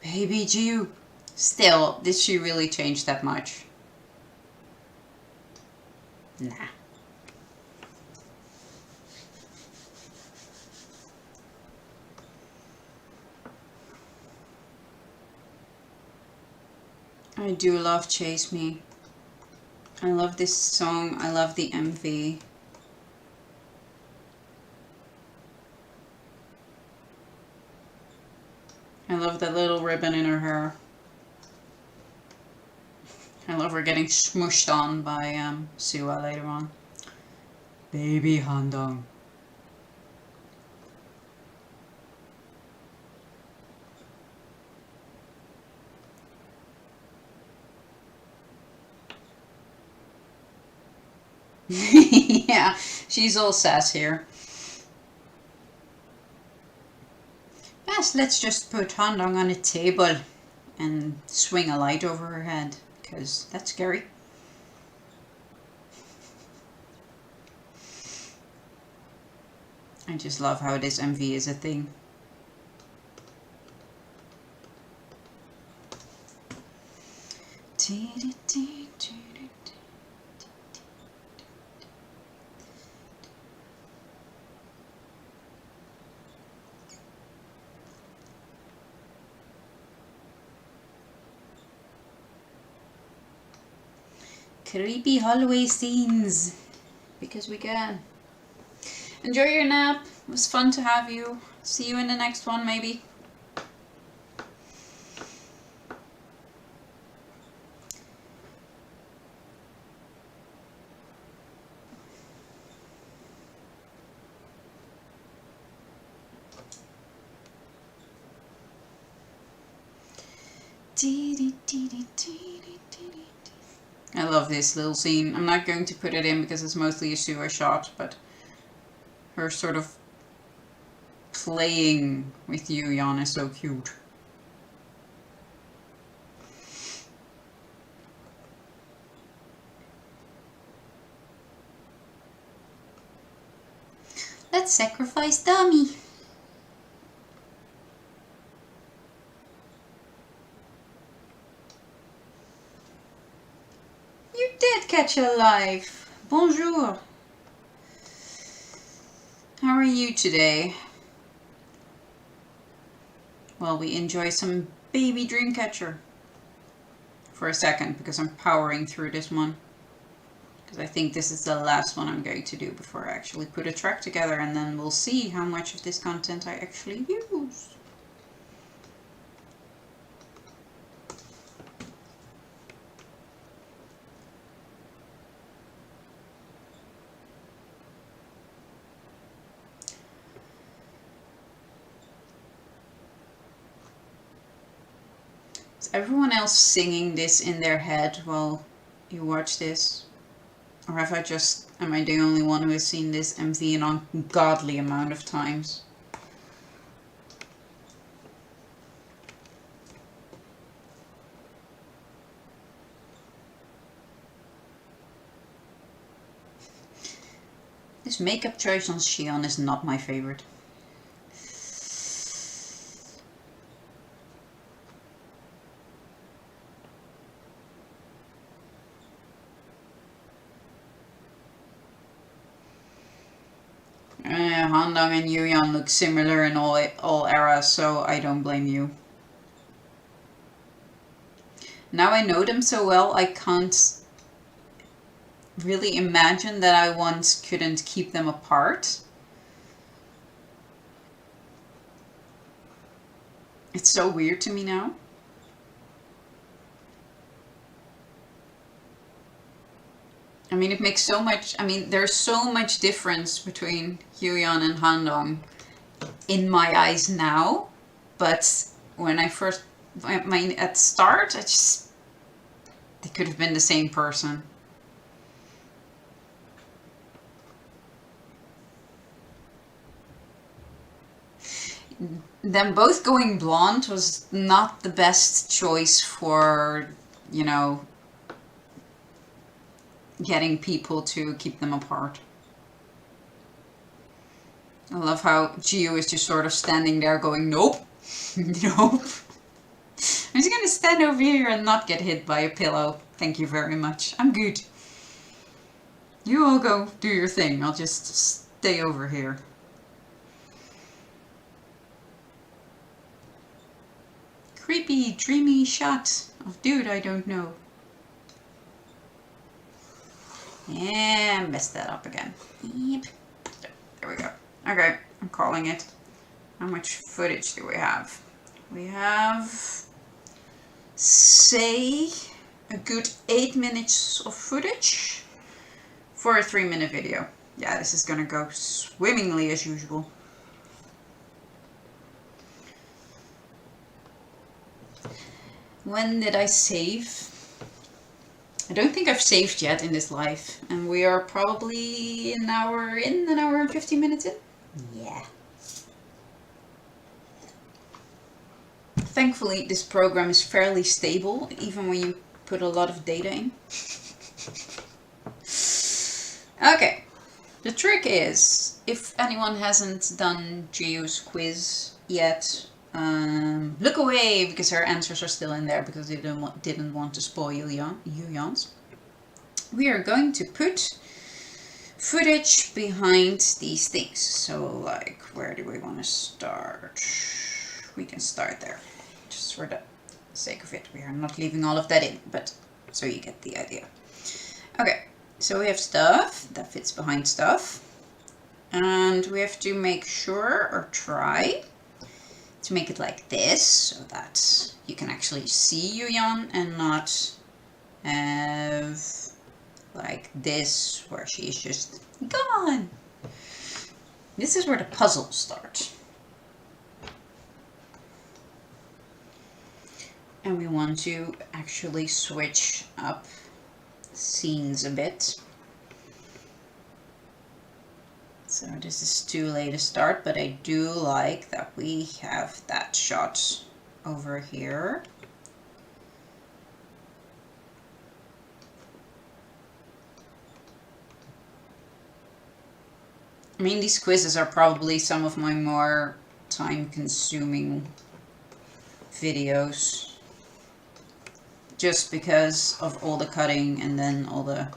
Speaker 1: Baby Jew. Still, did she really change that much? Nah. I do love Chase Me. I love this song. I love the MV. I love that little ribbon in her hair. I love her getting smushed on by Suwa later on. Baby Handong. Yeah, she's all sass here. Yes, let's just put Handong on a table and swing a light over her head, because that's scary. I just love how this MV is a thing. Creepy hallway scenes, because we can. Enjoy your nap. It was fun to have you. See you in the next one, maybe. I love this little scene. I'm not going to put it in because it's mostly a sewer shot, but her sort of playing with Yoohyeon is so cute. Let's sacrifice Dummy. You did catch a life. Bonjour. How are you today? Well, we enjoy some baby Dreamcatcher for a second, because I'm powering through this one. Because I think this is the last one I'm going to do before I actually put a track together, and then we'll see how much of this content I actually use. Is everyone else singing this in their head while you watch this? Or am I the only one who has seen this MV an ungodly amount of times? This makeup choice on Yoohyeon is not my favorite. Handong and Yoohyeon look similar in all eras, so I don't blame you. Now I know them so well, I can't really imagine that I once couldn't keep them apart. It's so weird to me now. I mean, it makes so much, there's so much difference between Yoohyeon and Handong in my eyes now, but when at the start, they could have been the same person. Them both going blonde was not the best choice for, getting people to keep them apart. I love how Gio is just sort of standing there going, nope, nope. I'm just gonna stand over here and not get hit by a pillow. Thank you very much. I'm good. You all go do your thing. I'll just stay over here. Creepy, dreamy shot of dude I don't know. Yeah, messed that up again. Yep. There we go. Okay, I'm calling it. How much footage do we have? We have, say, a good 8 minutes of footage for a 3-minute video. Yeah, this is gonna go swimmingly as usual. When did I save? I don't think I've saved yet in this live, and we are probably an hour in, an hour and 50 minutes in. Yeah. Thankfully, this program is fairly stable, even when you put a lot of data in. Okay. The trick is, if anyone hasn't done Gio's quiz yet, look away because her answers are still in there because they didn't want to spoil Yoohyeon's. We are going to put footage behind these things. So like, where do we want to start? We can start there, just for the sake of it. We are not leaving all of that in, but so you get the idea. Okay, so we have stuff that fits behind stuff. And we have to make sure, or try, to make it like this, so that you can actually see Yoohyeon and not have like this, where she is just gone. This is where the puzzles start. And we want to actually switch up scenes a bit. So this is too late to start, but I do like that we have that shot over here. I mean, these quizzes are probably some of my more time-consuming videos, just because of all the cutting and then all the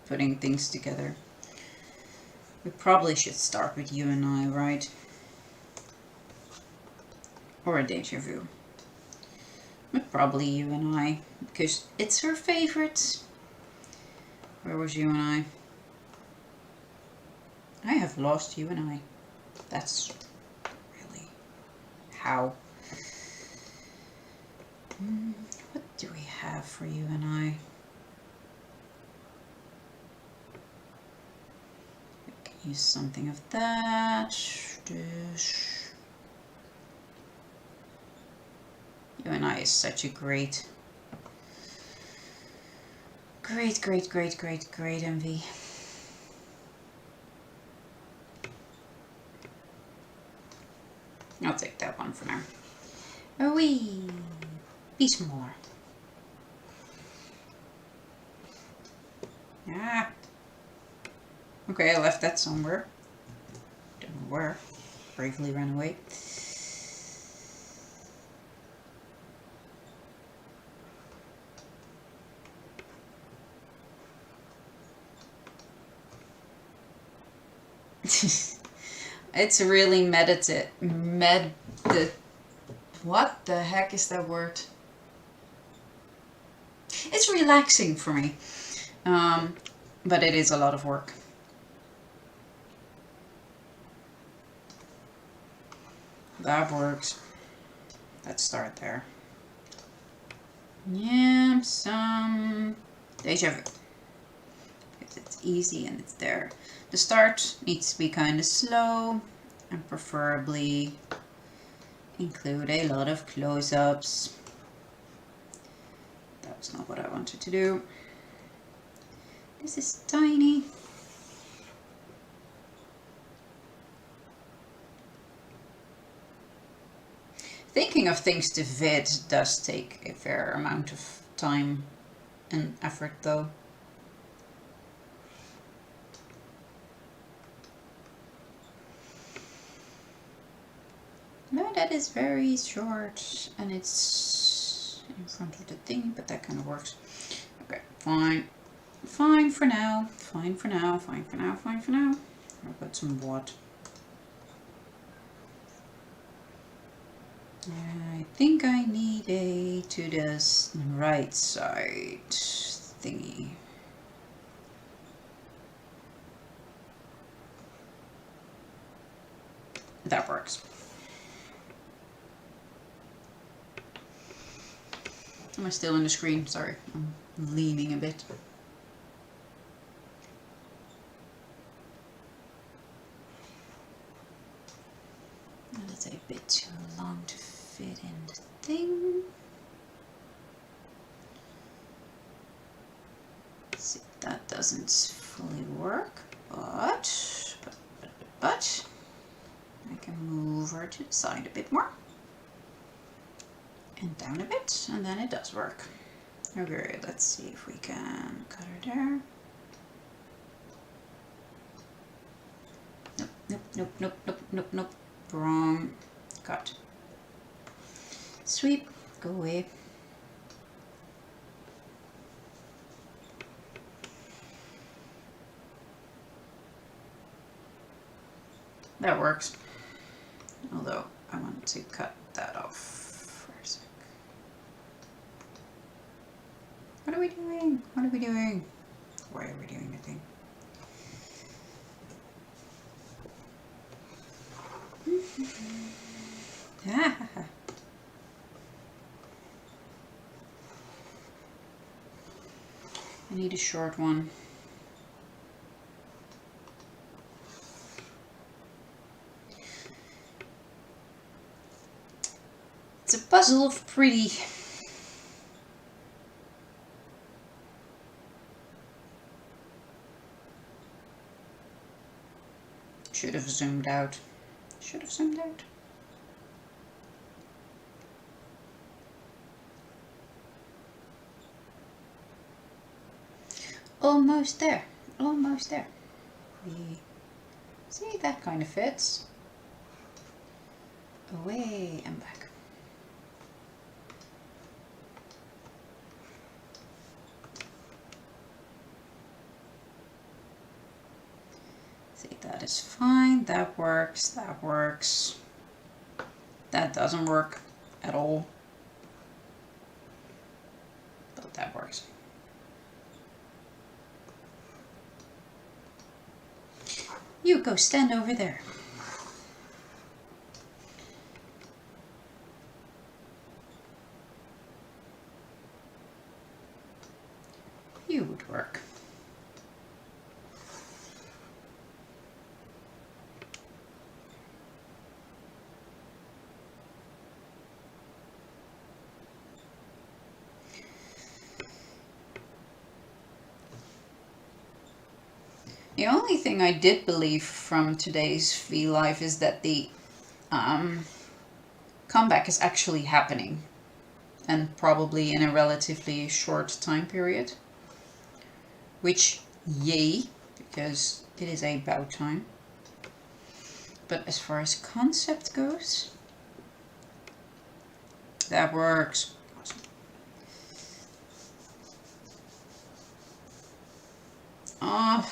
Speaker 1: putting things together. We probably should start with you and I, right? Or a deja vu. But probably you and I, because it's her favorite. Where was you and I? I have lost you and I. That's really how. What do we have for you and I? We can use something of that. You and I is such a great MV. I'll take that one for now. Oh wee! Be smaller. Ah. Okay, I left that somewhere. Don't know where. Bravely ran away. It's really what the heck is that word? It's relaxing for me, but it is a lot of work. That works. Let's start there. Yeah, some deja vu. It's easy and it's there. The start needs to be kind of slow and preferably include a lot of close-ups. That was not what I wanted to do. This is tiny. Thinking of things to vid does take a fair amount of time and effort though. head is very short and it's in front of the thing, but that kind of works. Okay, fine. Fine for now. Fine for now. Fine for now. Fine for now. I've got some wood. I think I need a to this right side thingy. That works. Am I still on the screen? Sorry, I'm leaning a bit. That's a bit too long to fit in the thing. See, that doesn't fully work, but I can move her to the side a bit more. And down a bit, and then it does work. Okay, let's see if we can cut her there. Nope, nope, nope, nope, nope, nope, nope. Wrong. Cut. Sweep. Go away. That works. Although I want to cut that off for a sec. What are we doing? What are we doing? Why are we doing the thing? I need a short one. It's a puzzle of pretty. Should have zoomed out. Should have zoomed out. Almost there. Almost there. See, that kind of fits. Away and back. See, that is fine. That works. That works. That doesn't work at all. But that works. You go stand over there. You would work. The only thing I did believe from today's V-Live is that the comeback is actually happening, and probably in a relatively short time period. Which, yay, because it is about time. But as far as concept goes, that works. Awesome. Oh.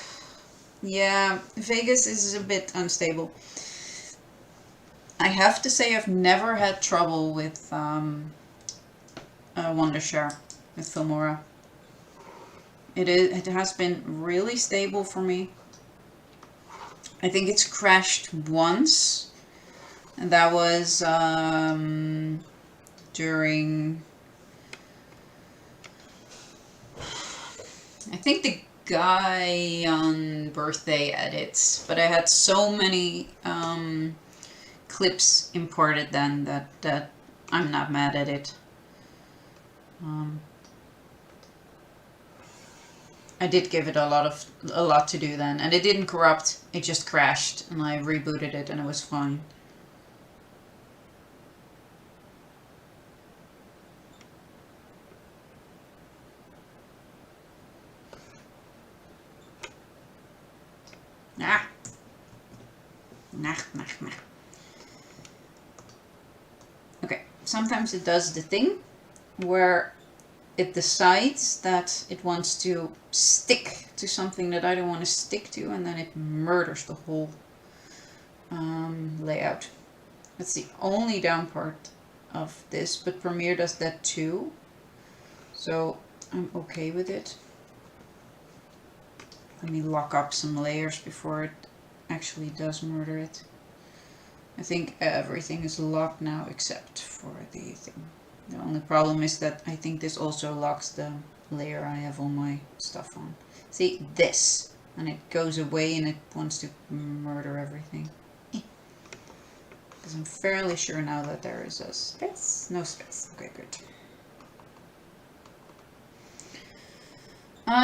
Speaker 1: Yeah, Vegas is a bit unstable. I have to say I've never had trouble with Wondershare with Filmora. It has been really stable for me. I think it's crashed once, and that was during, I think, the guy on birthday edits, but I had so many clips imported then that I'm not mad at it. I did give it a lot to do then, and it didn't corrupt. It just crashed, and I rebooted it, and it was fine. Nah. Nah. sometimes it does the thing where it decides that it wants to stick to something that I don't want to stick to, and then it murders the whole layout. That's the only down part of this, but Premiere does that too, so I'm okay with it. Let me lock up some layers before it actually does murder it. I think everything is locked now except for the thing. The only problem is that I think this also locks the layer I have all my stuff on. See, this, and it goes away and it wants to murder everything. Because I'm fairly sure now that there is a space. No space. Okay, good.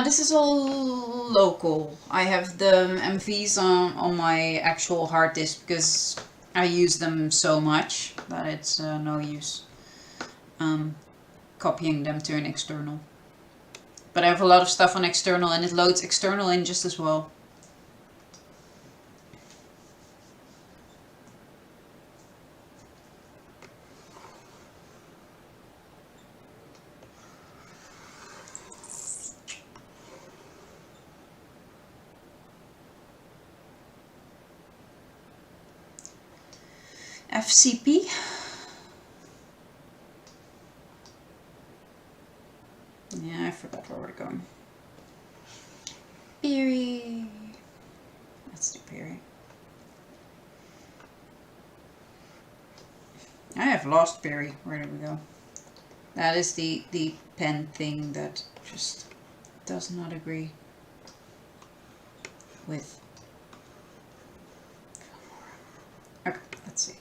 Speaker 1: This is all local. I have the MVs on my actual hard disk because I use them so much that it's no use copying them to an external. But I have a lot of stuff on external and it loads external in just as well. FCP. Yeah, I forgot where we're going. Berry. Let's do berry. I have lost berry. Where did we go? That is the pen thing that just does not agree with. Okay, let's see.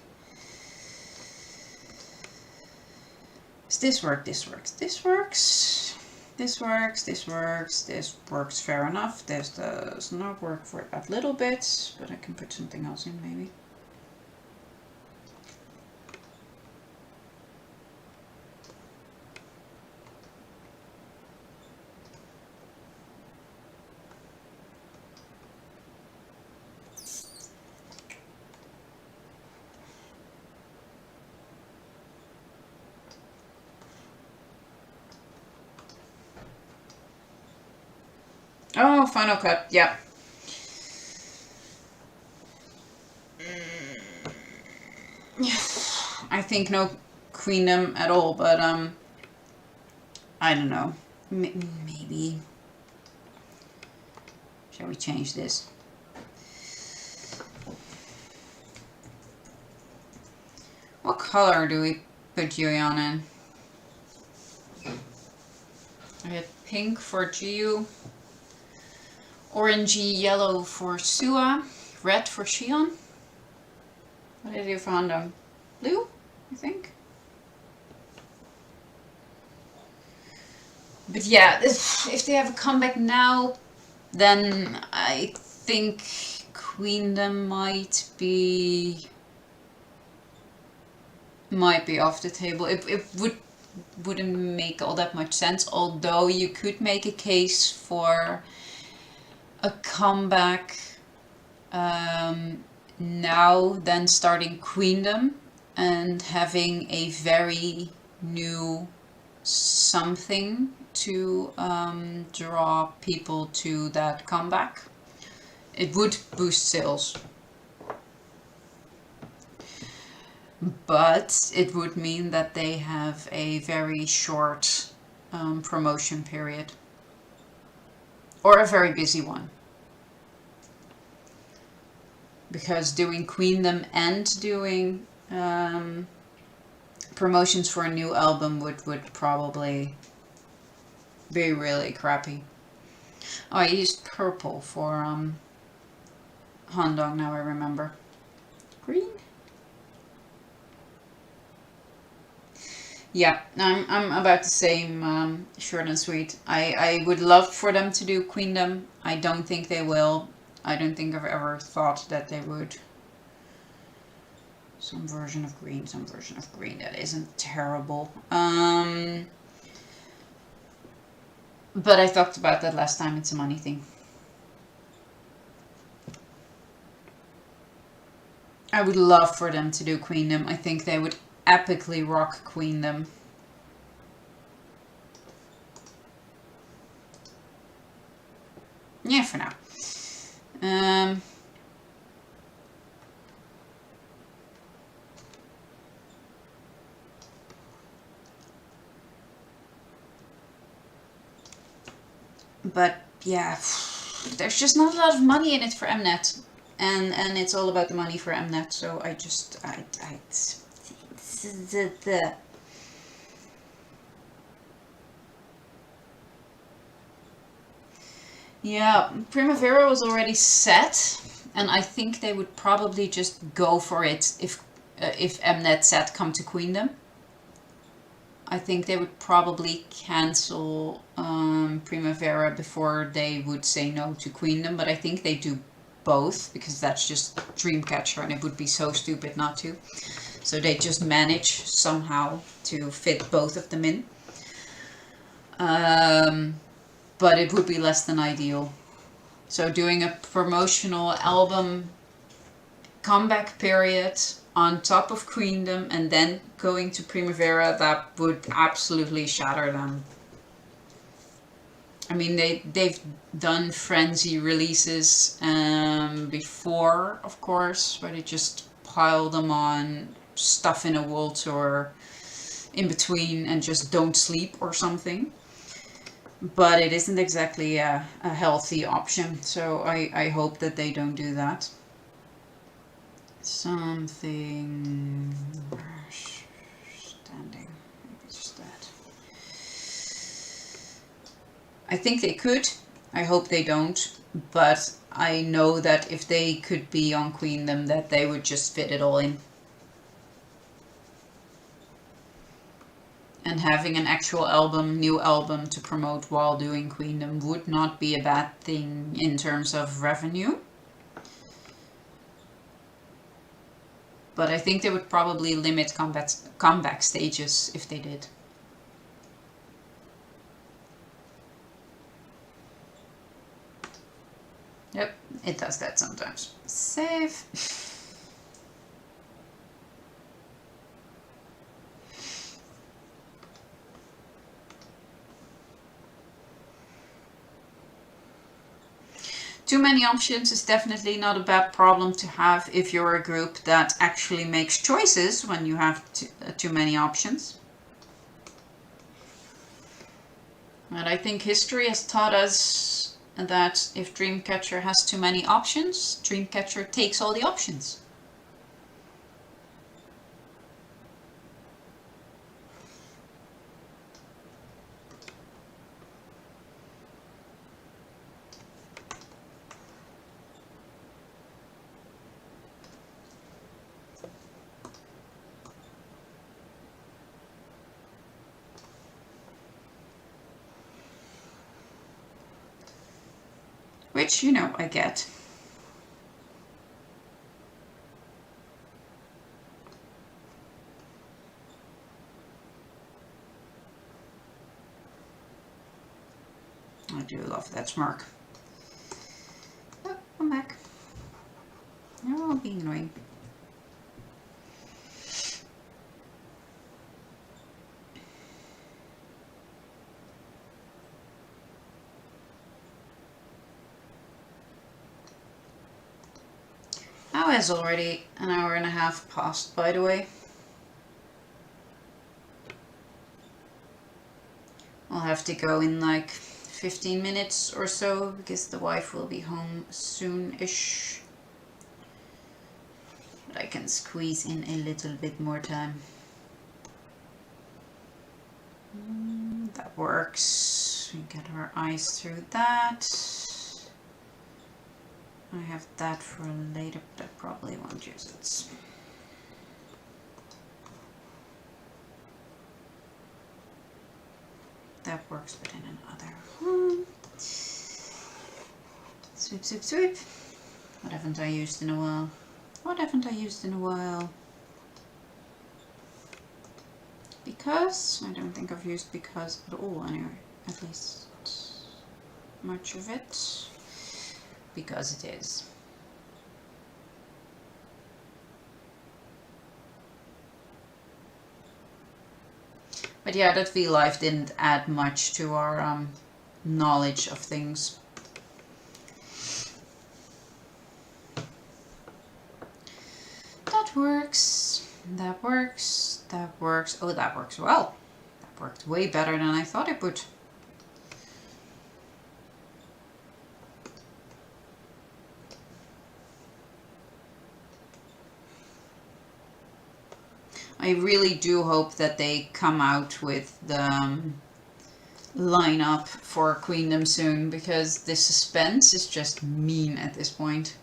Speaker 1: Does this work? This works. This works. This works. This works. This works fair enough. This does not work for that little bit, but I can put something else in maybe. Oh, Final Cut, yeah. I think no queendom at all, but I don't know. Maybe. Shall we change this? What color do we put Yoohyeon in? I had pink for Jiu, orangey yellow for Sua, red for Shion. What did I do for Handong? Blue, I think. But yeah, if they have a comeback now, then I think Queendom might be off the table. It wouldn't make all that much sense, although you could make a case for a comeback now, then starting Queendom and having a very new something to draw people to that comeback. It would boost sales, but it would mean that they have a very short promotion period, or a very busy one, because doing Queendom and doing promotions for a new album would probably be really crappy. Oh, I used purple for Handong, now I remember. Green? Yeah, I'm about the same, short and sweet. I would love for them to do Queendom. I don't think they will. I don't think I've ever thought that they would. Some version of green, some version of green. That isn't terrible. But I talked about that last time. It's a money thing. I would love for them to do Queendom. I think they would epically rock queen them. Yeah, for now. But yeah, there's just not a lot of money in it for Mnet, and it's all about the money for Mnet. So I just the yeah, Primavera was already set, and I think they would probably just go for it if Mnet said come to Queendom. I think they would probably cancel Primavera before they would say no to Queendom, but I think they do both because that's just Dreamcatcher and it would be so stupid not to. So they just manage somehow to fit both of them in. But it would be less than ideal. So doing a promotional album comeback period on top of Queendom and then going to Primavera, that would absolutely shatter them. I mean, they've done frenzy releases before, of course, where they just pile them on Stuff in a Wool Tour in between and just don't sleep or something. But it isn't exactly a healthy option, so I hope that they don't do that. Something standing, maybe just that. I think they could. I hope they don't, but I know that if they could be on Queendom, that they would just fit it all in. And having an actual album, new album to promote while doing Queendom would not be a bad thing in terms of revenue. But I think they would probably limit comeback stages if they did. Yep, it does that sometimes. Save. Too many options is definitely not a bad problem to have if you're a group that actually makes choices when you have too many options. And I think history has taught us that if Dreamcatcher has too many options, Dreamcatcher takes all the options. Which, you know, I get. I do love that smirk. Oh, I'm back. You're all being annoying. Now has already an hour and a half passed, by the way. I'll have to go in like 15 minutes or so because the wife will be home soon-ish. But I can squeeze in a little bit more time. That works. We get our eyes through that. I have that for later, but I probably won't use it. That works, but in another one. Sweep, sweep, sweep. What haven't I used in a while? What haven't I used in a while? Because? I don't think I've used because at all anyway. At least much of it. Because it is. . But yeah, that V Live didn't add much to our knowledge of things. That works. That works. That works. Oh, that works well. That worked way better than I thought it would. I really do hope that they come out with the lineup for Queendom soon, because the suspense is just mean at this point.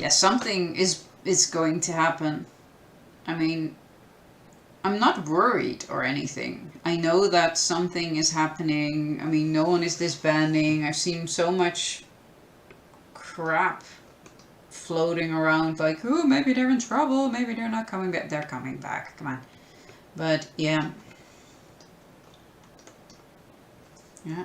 Speaker 1: Yeah, something is going to happen. I mean, I'm not worried or anything. I know that something is happening. I mean, no one is disbanding. I've seen so much crap floating around, like, oh, maybe they're in trouble, maybe they're not coming back. They're coming back, come on. But yeah. Yeah.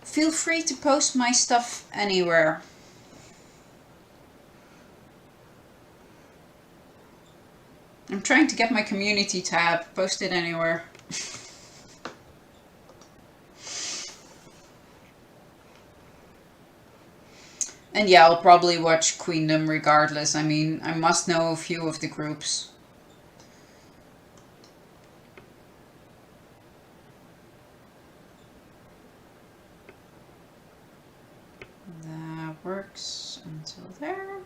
Speaker 1: Feel free to post my stuff anywhere. I'm trying to get my community tab. Post it anywhere. And yeah, I'll probably watch Queendom regardless. I mean, I must know a few of the groups. That works until there.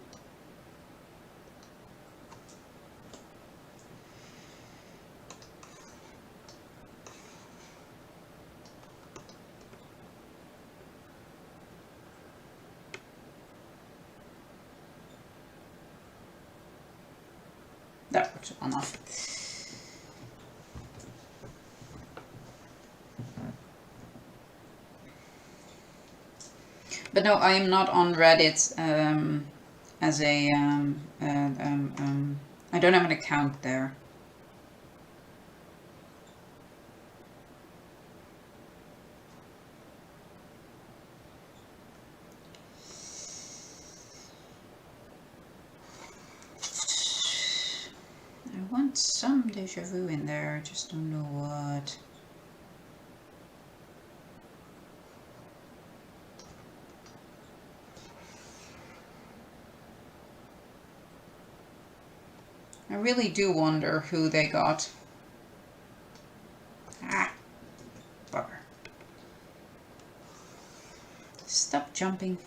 Speaker 1: That works well enough. But no, I am not on Reddit as a I don't have an account there. I want some deja vu in there, I just don't know what. I really do wonder who they got. Ah, bugger. Stop jumping.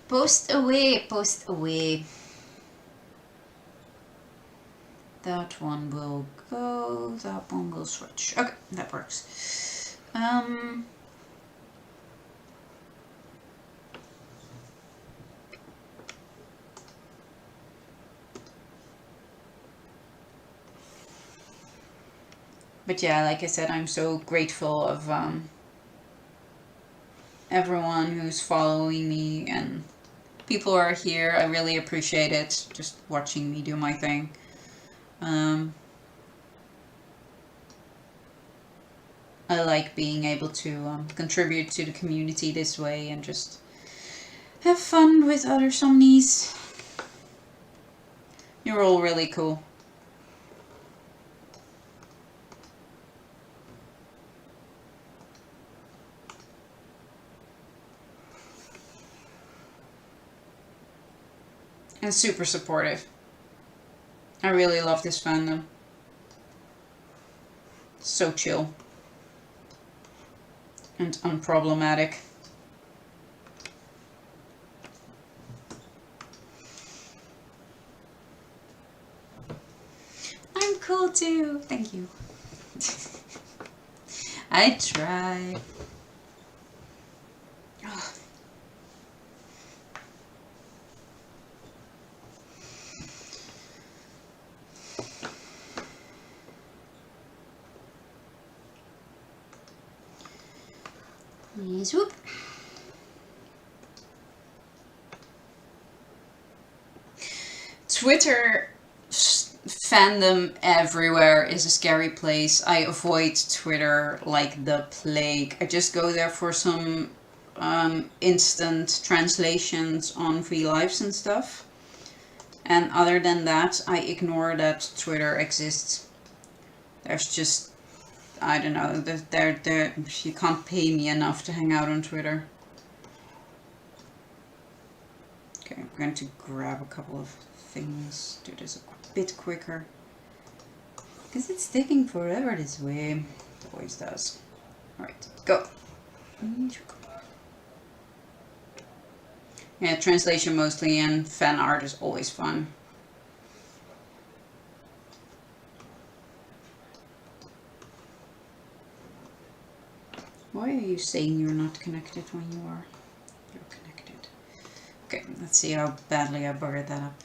Speaker 1: Post away, post away. That one will go, that one will switch. Okay, that works. But yeah, like I said, I'm so grateful of everyone who's following me and people who are here. I really appreciate it, just watching me do my thing. I like being able to contribute to the community this way and just have fun with other somnies. You're all really cool. and super supportive. I really love this fandom. So chill and unproblematic. I'm cool too. Thank you. I try. Oh. Swoop. Twitter fandom everywhere is a scary place. I avoid Twitter like the plague. I just go there for some instant translations on V-Lives and stuff. And other than that, I ignore that Twitter exists. There's just, I don't know, there you can't pay me enough to hang out on Twitter. Okay, I'm going to grab a couple of things, do this a bit quicker. Because it's taking forever this way. It always does. Alright, go. Yeah, translation mostly, and fan art is always fun. Why are you saying you're not connected when you are? You're connected. Okay, let's see how badly I buggered that up.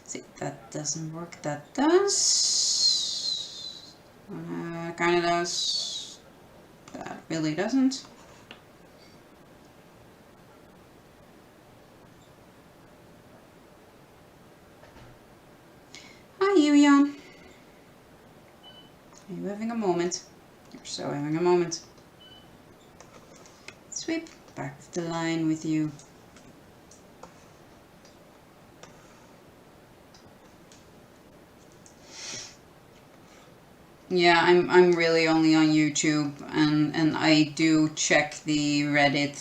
Speaker 1: See, that doesn't work. That does. Kinda does. That really doesn't. Hi, Yoohyeon. Are you having a moment? You're so having a moment. Sweep back of the line with you. Yeah, I'm really only on YouTube, and I do check the Reddit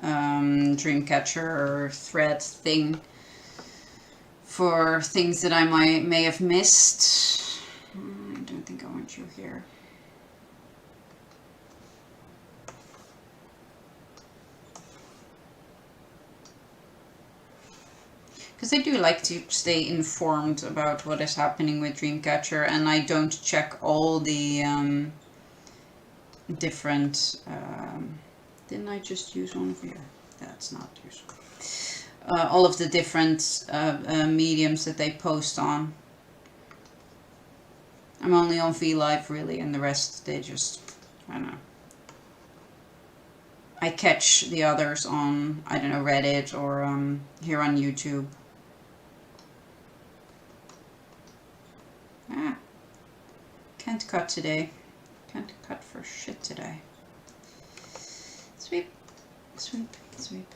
Speaker 1: Dreamcatcher thread thing for things that I may have missed. I don't think I want you here. Because I do like to stay informed about what is happening with Dreamcatcher, and I don't check all the different... didn't I just use one of you? That's not useful. All of the different mediums that they post on. I'm only on V-Live really, and the rest they just, I don't know. I catch the others on, I don't know, Reddit or here on YouTube. Ah, can't cut today. Can't cut for shit today. Sweep, sweep, sweep.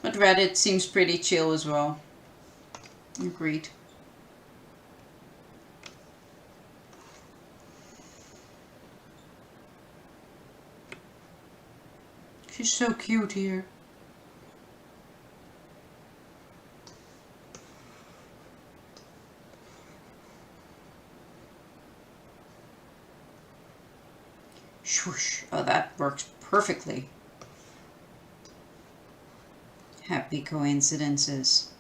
Speaker 1: But Reddit seems pretty chill as well. Agreed. She's so cute here. Swoosh. Oh, that works perfectly. Happy coincidences.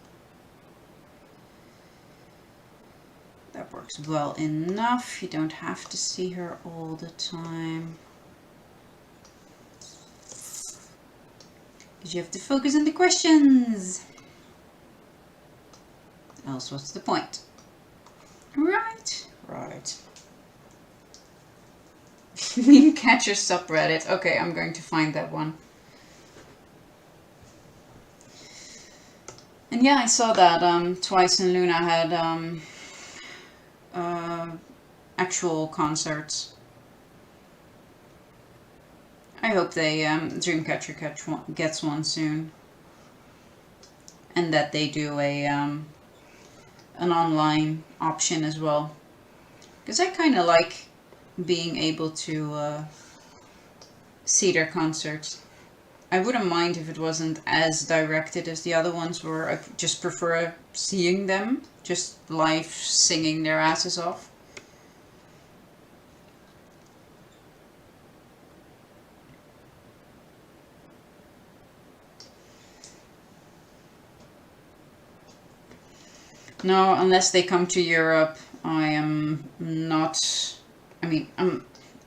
Speaker 1: That works well enough. You don't have to see her all the time. Because you have to focus on the questions. Else, what's the point? Right. Right. Meme catcher subreddit. Okay, I'm going to find that one. And yeah, I saw that Twice and Luna had actual concerts. I hope they Dreamcatcher gets one soon, and that they do a an online option as well, because I kind of like being able to see their concerts. I wouldn't mind if it wasn't as directed as the other ones were. I just prefer seeing them just live singing their asses off. No, unless they come to Europe, I am not. I mean,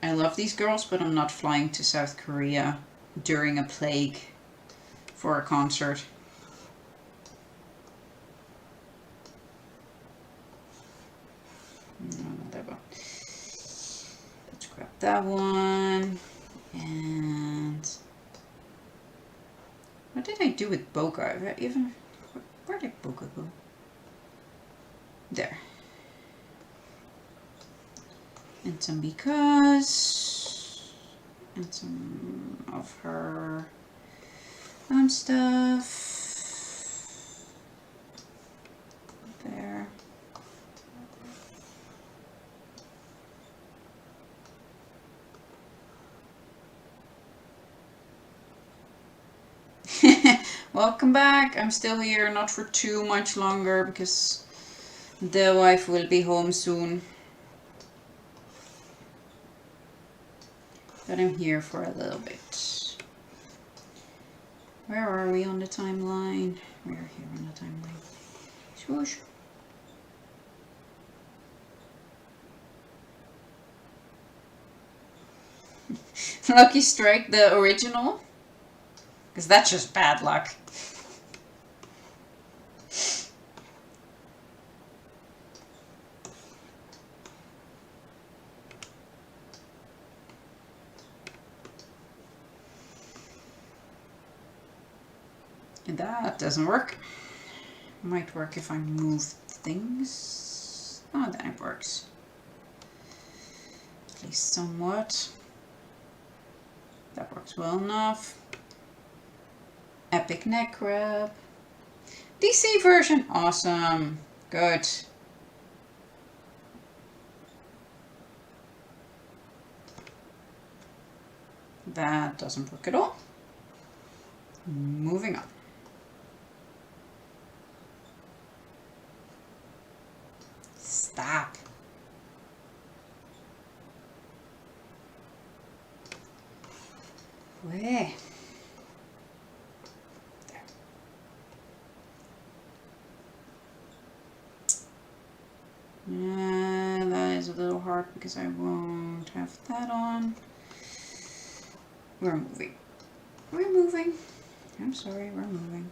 Speaker 1: I love these girls, but I'm not flying to South Korea during a plague for a concert. No, not that one. Let's grab that one. And what did I do with Boca? Where did Boca go? There. And some because, and some of her own stuff. There. Welcome back. I'm still here, not for too much longer because the wife will be home soon. But I'm here for a little bit. Where are we on the timeline? We're here on the timeline. Swoosh. Lucky Strike, the original? Because that's just bad luck. And that doesn't work. Might work if I move things. Oh, then it works. At least somewhat. That works well enough. Epic neck grab. DC version. Awesome. Good. That doesn't work at all. Moving on. Stop. Where? There. That is a little hard because I won't have that on. We're moving. We're moving. I'm sorry, we're moving.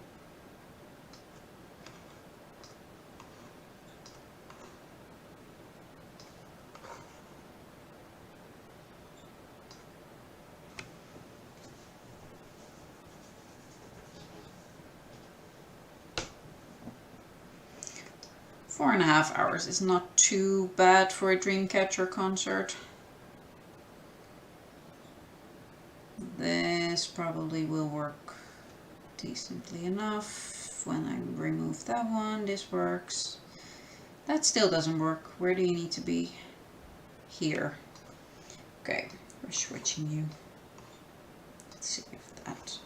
Speaker 1: Four and a half hours is not too bad for a Dreamcatcher concert. This probably will work decently enough. When I remove that one, this works. That still doesn't work. Where do you need to be? Here. Okay, we're switching you. Let's see if that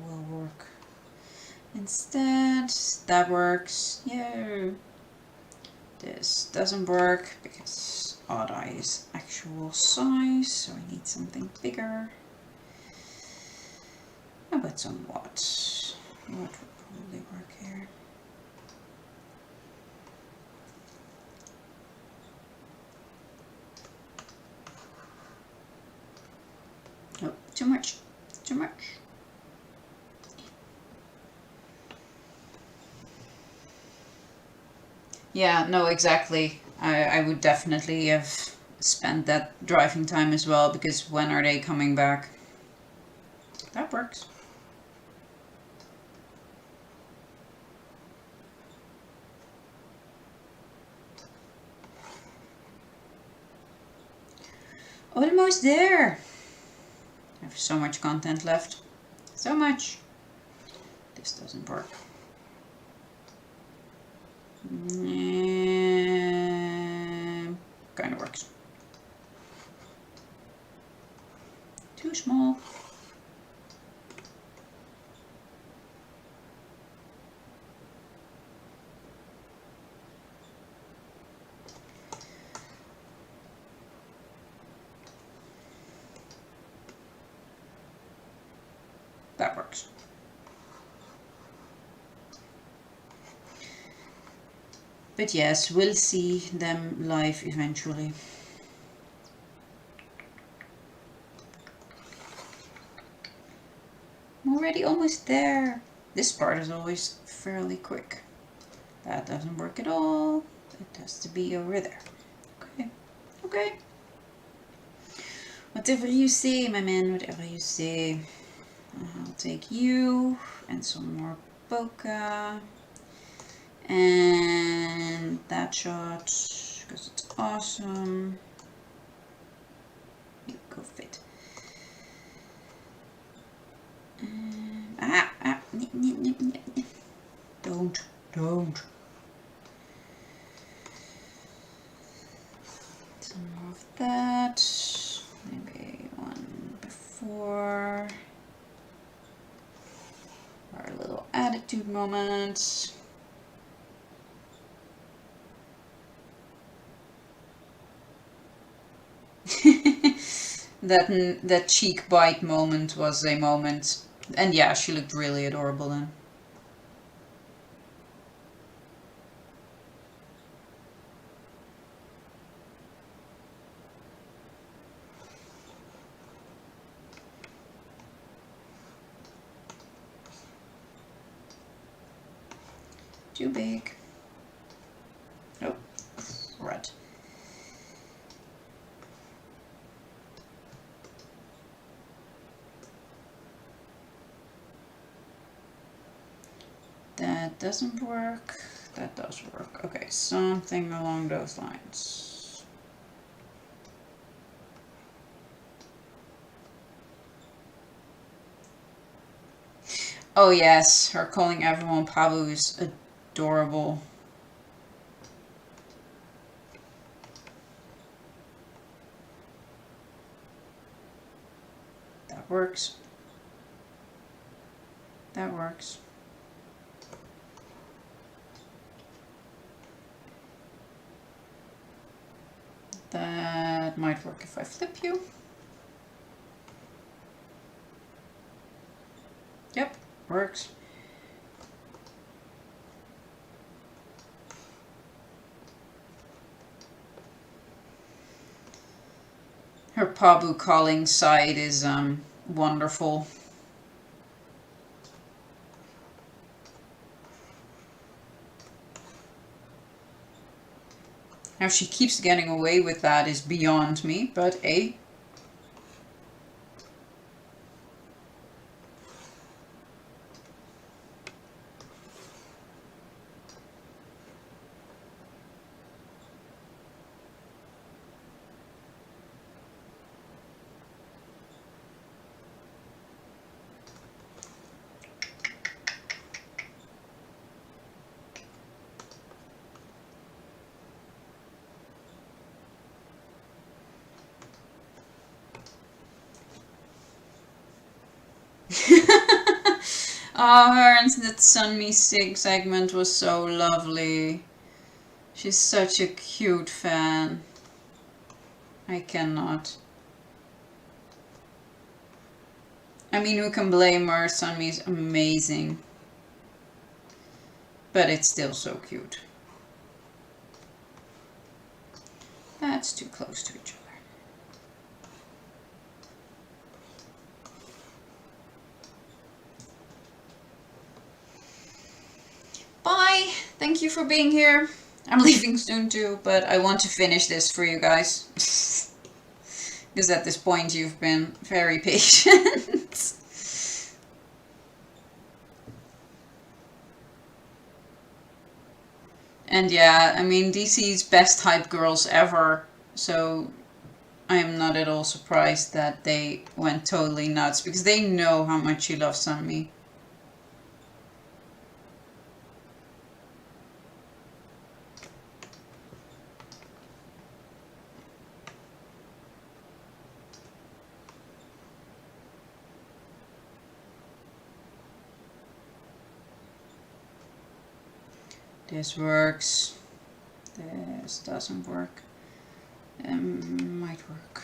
Speaker 1: will work. Instead, that works. Yeah. This doesn't work because odd eye is actual size, so I need something bigger. How about some what? What would probably work here? Oh, too much. Too much. Yeah, no, exactly. I would definitely have spent that driving time as well, because when are they coming back? That works. Almost there. I have so much content left. So much. This doesn't work. Kind of works. Too small. But yes, we'll see them live eventually. I'm already almost there. This part is always fairly quick. That doesn't work at all. It has to be over there. Okay. Okay. Whatever you say, my man, whatever you say. I'll take you and some more bokeh. And that shot, because it's awesome. You go fit. Don't. Some more of that. Maybe one before. Our little attitude moment. That cheek bite moment was a moment. And yeah, she looked really adorable then. Too big. Oh, right. That doesn't work. That does work. Okay, something along those lines. Oh yes, her calling everyone Pabu is adorable. That works. That works. That might work if I flip you. Yep, works. Her Pabu calling side is wonderful. How she keeps getting away with that is beyond me, but hey. Oh, her and that Sunmi Sig segment was so lovely. She's such a cute fan. I cannot. I mean, who can blame her? Sunmi's amazing. But it's still so cute. That's too close to each other. Bye! Thank you for being here. I'm leaving soon too, but I want to finish this for you guys. Because at this point you've been very patient. And yeah, I mean, DC's best hype girls ever, so I am not at all surprised that they went totally nuts, because they know how much she loves Sunmi. This works. This doesn't work. Might work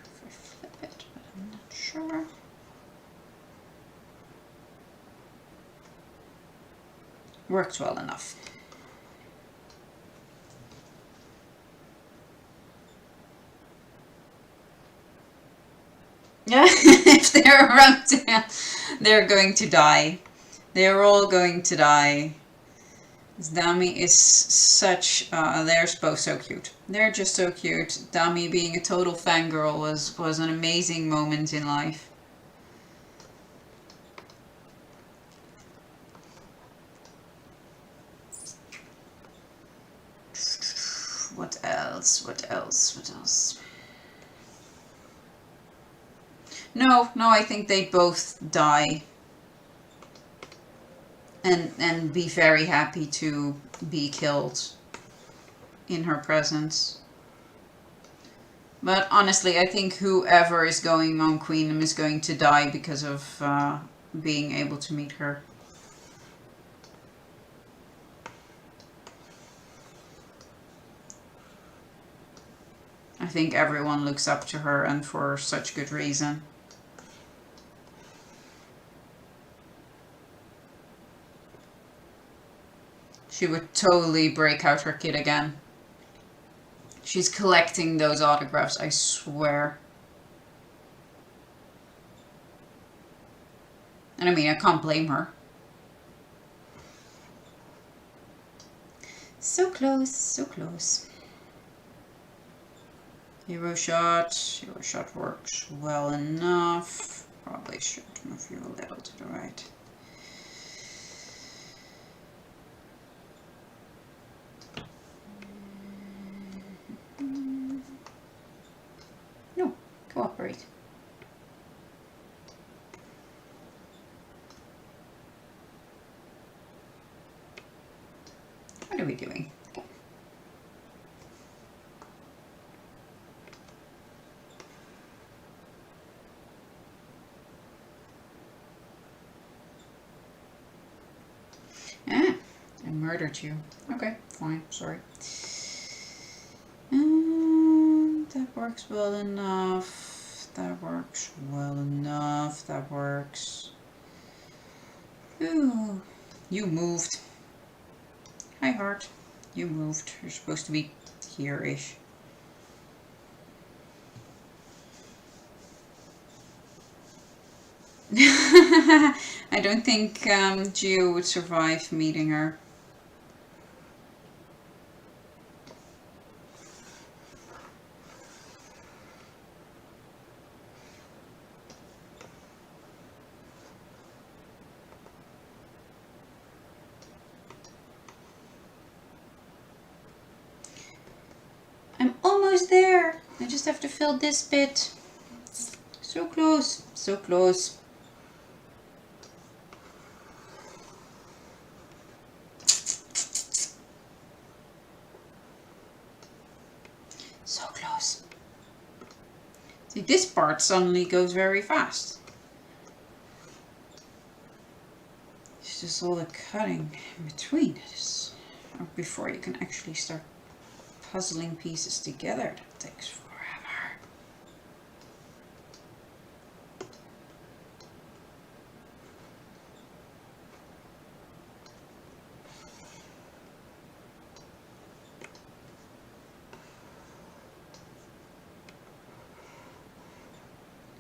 Speaker 1: if I flip it, but I'm not sure. Works well enough. Yeah, if they're around town, they're going to die. They're all going to die. Dami is such, they're both so cute. They're just so cute. Dami being a total fangirl was an amazing moment in life. What else? What else? What else? No, I think they both die. And be very happy to be killed in her presence. But honestly, I think whoever is going on Queenum is going to die because of being able to meet her. I think everyone looks up to her, and for such good reason. She would totally break out her kid again. She's collecting those autographs, I swear. And I mean, I can't blame her. So close, so close. Hero shot. Hero shot works well enough. Probably should move you a little to the right. No, cooperate. What are we doing? Okay. Ah, I murdered you. Okay, fine, sorry. That works well enough. That works well enough. That works. Ooh, you moved. Hi, heart. You moved. You're supposed to be here-ish. I don't think Gio would survive meeting her. I'm almost there. I just have to fill this bit. So close. So close. So close. See, this part suddenly goes very fast. It's just all the cutting in between it, before you can actually start puzzling pieces together. That takes forever.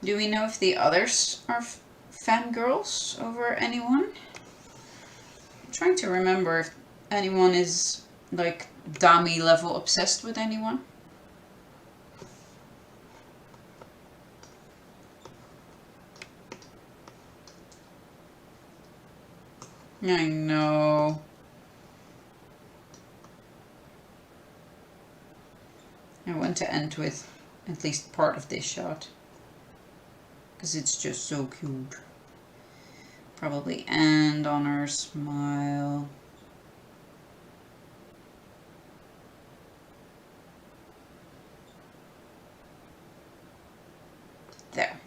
Speaker 1: Do we know if the others are fangirls over anyone? I'm trying to remember if anyone is like Dami level obsessed with anyone. I know. I want to end with at least part of this shot, because it's just so cute. Probably end on her smile. There.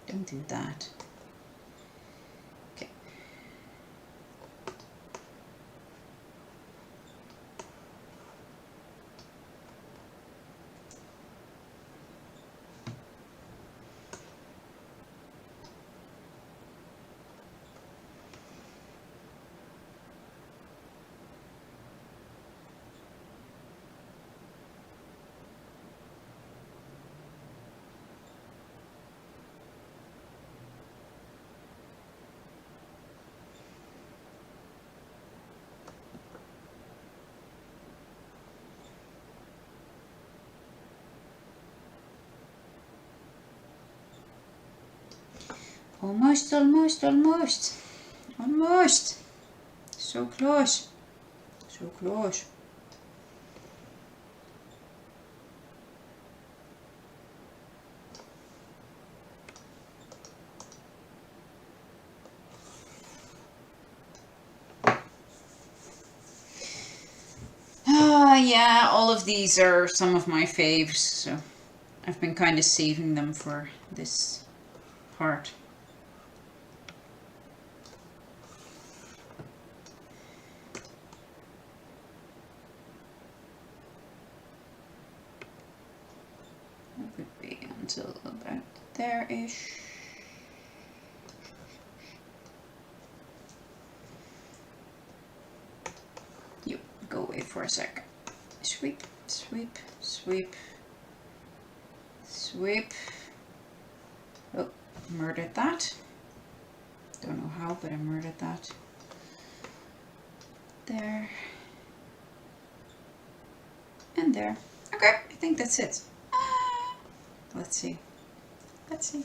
Speaker 1: Don't do that. Okay. Almost, almost, almost. Almost. So close. So close. Yeah, all of these are some of my faves, so I've been kind of saving them for this part. That would be until about there-ish. You go away for a sec. Sweep, sweep, sweep, sweep. Oh, murdered that. Don't know how, but I murdered that. There. And there. Okay, I think that's it. Let's see. Let's see.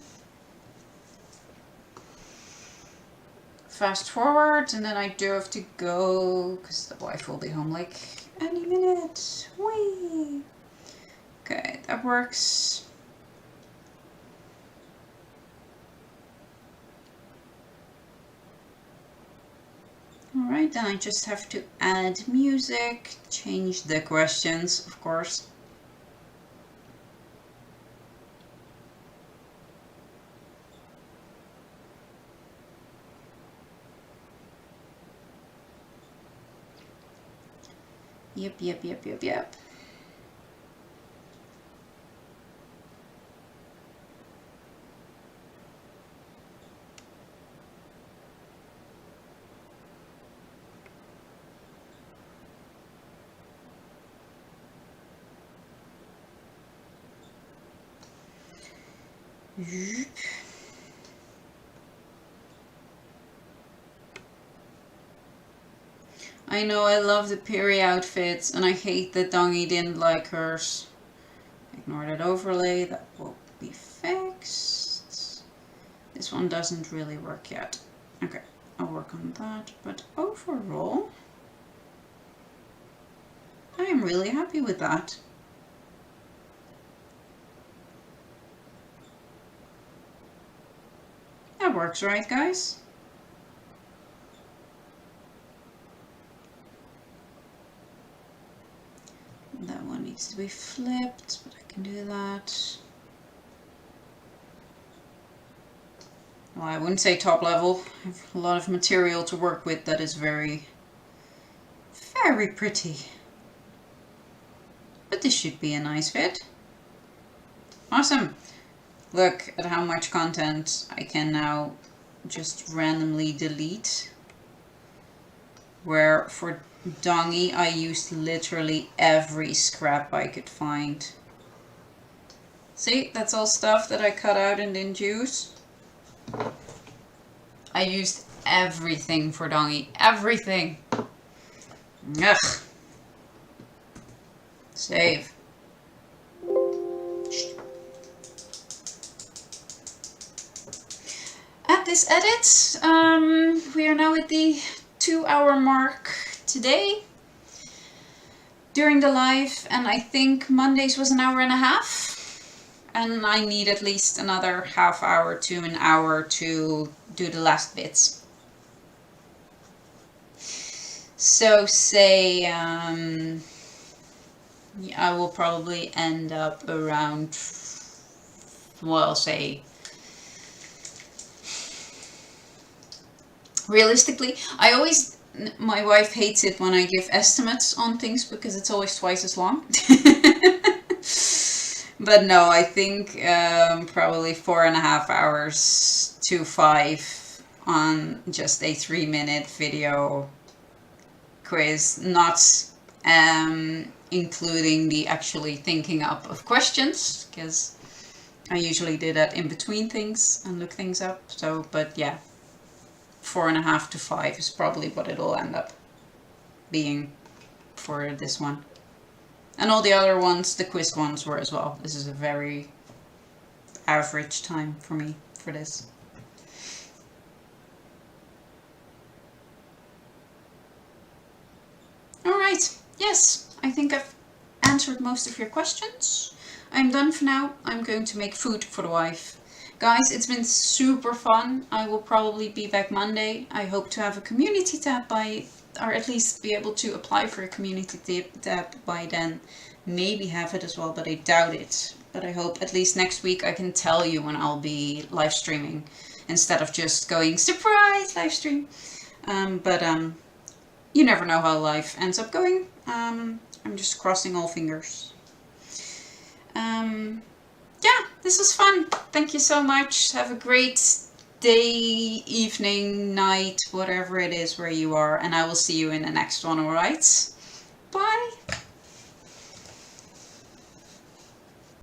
Speaker 1: Fast forward, and then I do have to go, because the wife will be home like any minute. Whee! Okay, that works. Alright, then I just have to add music, change the questions, of course. Yep. I know I love the Piri outfits, and I hate that Dongi didn't like hers. Ignore that overlay, that will be fixed. This one doesn't really work yet. Okay, I'll work on that, but overall, I am really happy with that. That works, right, guys? That one needs to be flipped, but I can do that. Well, I wouldn't say top level. I have a lot of material to work with that is very pretty. But this should be a nice fit. Awesome. Look at how much content I can now just randomly delete. Where for Dongi I used literally every scrap I could find. See, that's all stuff that I cut out and didn't use. I used everything for Dongi. Everything. Ugh. Save. At this edit, we are now at the 2-hour mark today during the live, and I think Mondays was an hour and a half, and I need at least another half hour to an hour to do the last bits. So say I will probably end up around, well, say realistically, my wife hates it when I give estimates on things because it's always twice as long. But no, I think probably 4.5 hours to 5 on just a 3-minute video quiz, not including the actually thinking up of questions, because I usually do that in between things and look things up. So, but yeah, 4.5 to 5 is probably what it'll end up being for this one. And all the other ones, the quiz ones, were as well. This is a very average time for me for this. yes, I think I've answered most of your questions. I'm done for now. I'm going to make food for the wife. Guys, it's been super fun. I will probably be back Monday. I hope to have a community tab by, or at least be able to apply for a community tab by then. Maybe have it as well, but I doubt it. But I hope at least next week I can tell you when I'll be live streaming instead of just going surprise live stream. But you never know how life ends up going. I'm just crossing all fingers. Yeah, this was fun. Thank you so much. Have a great day, evening, night, whatever it is where you are. And I will see you in the next one, alright?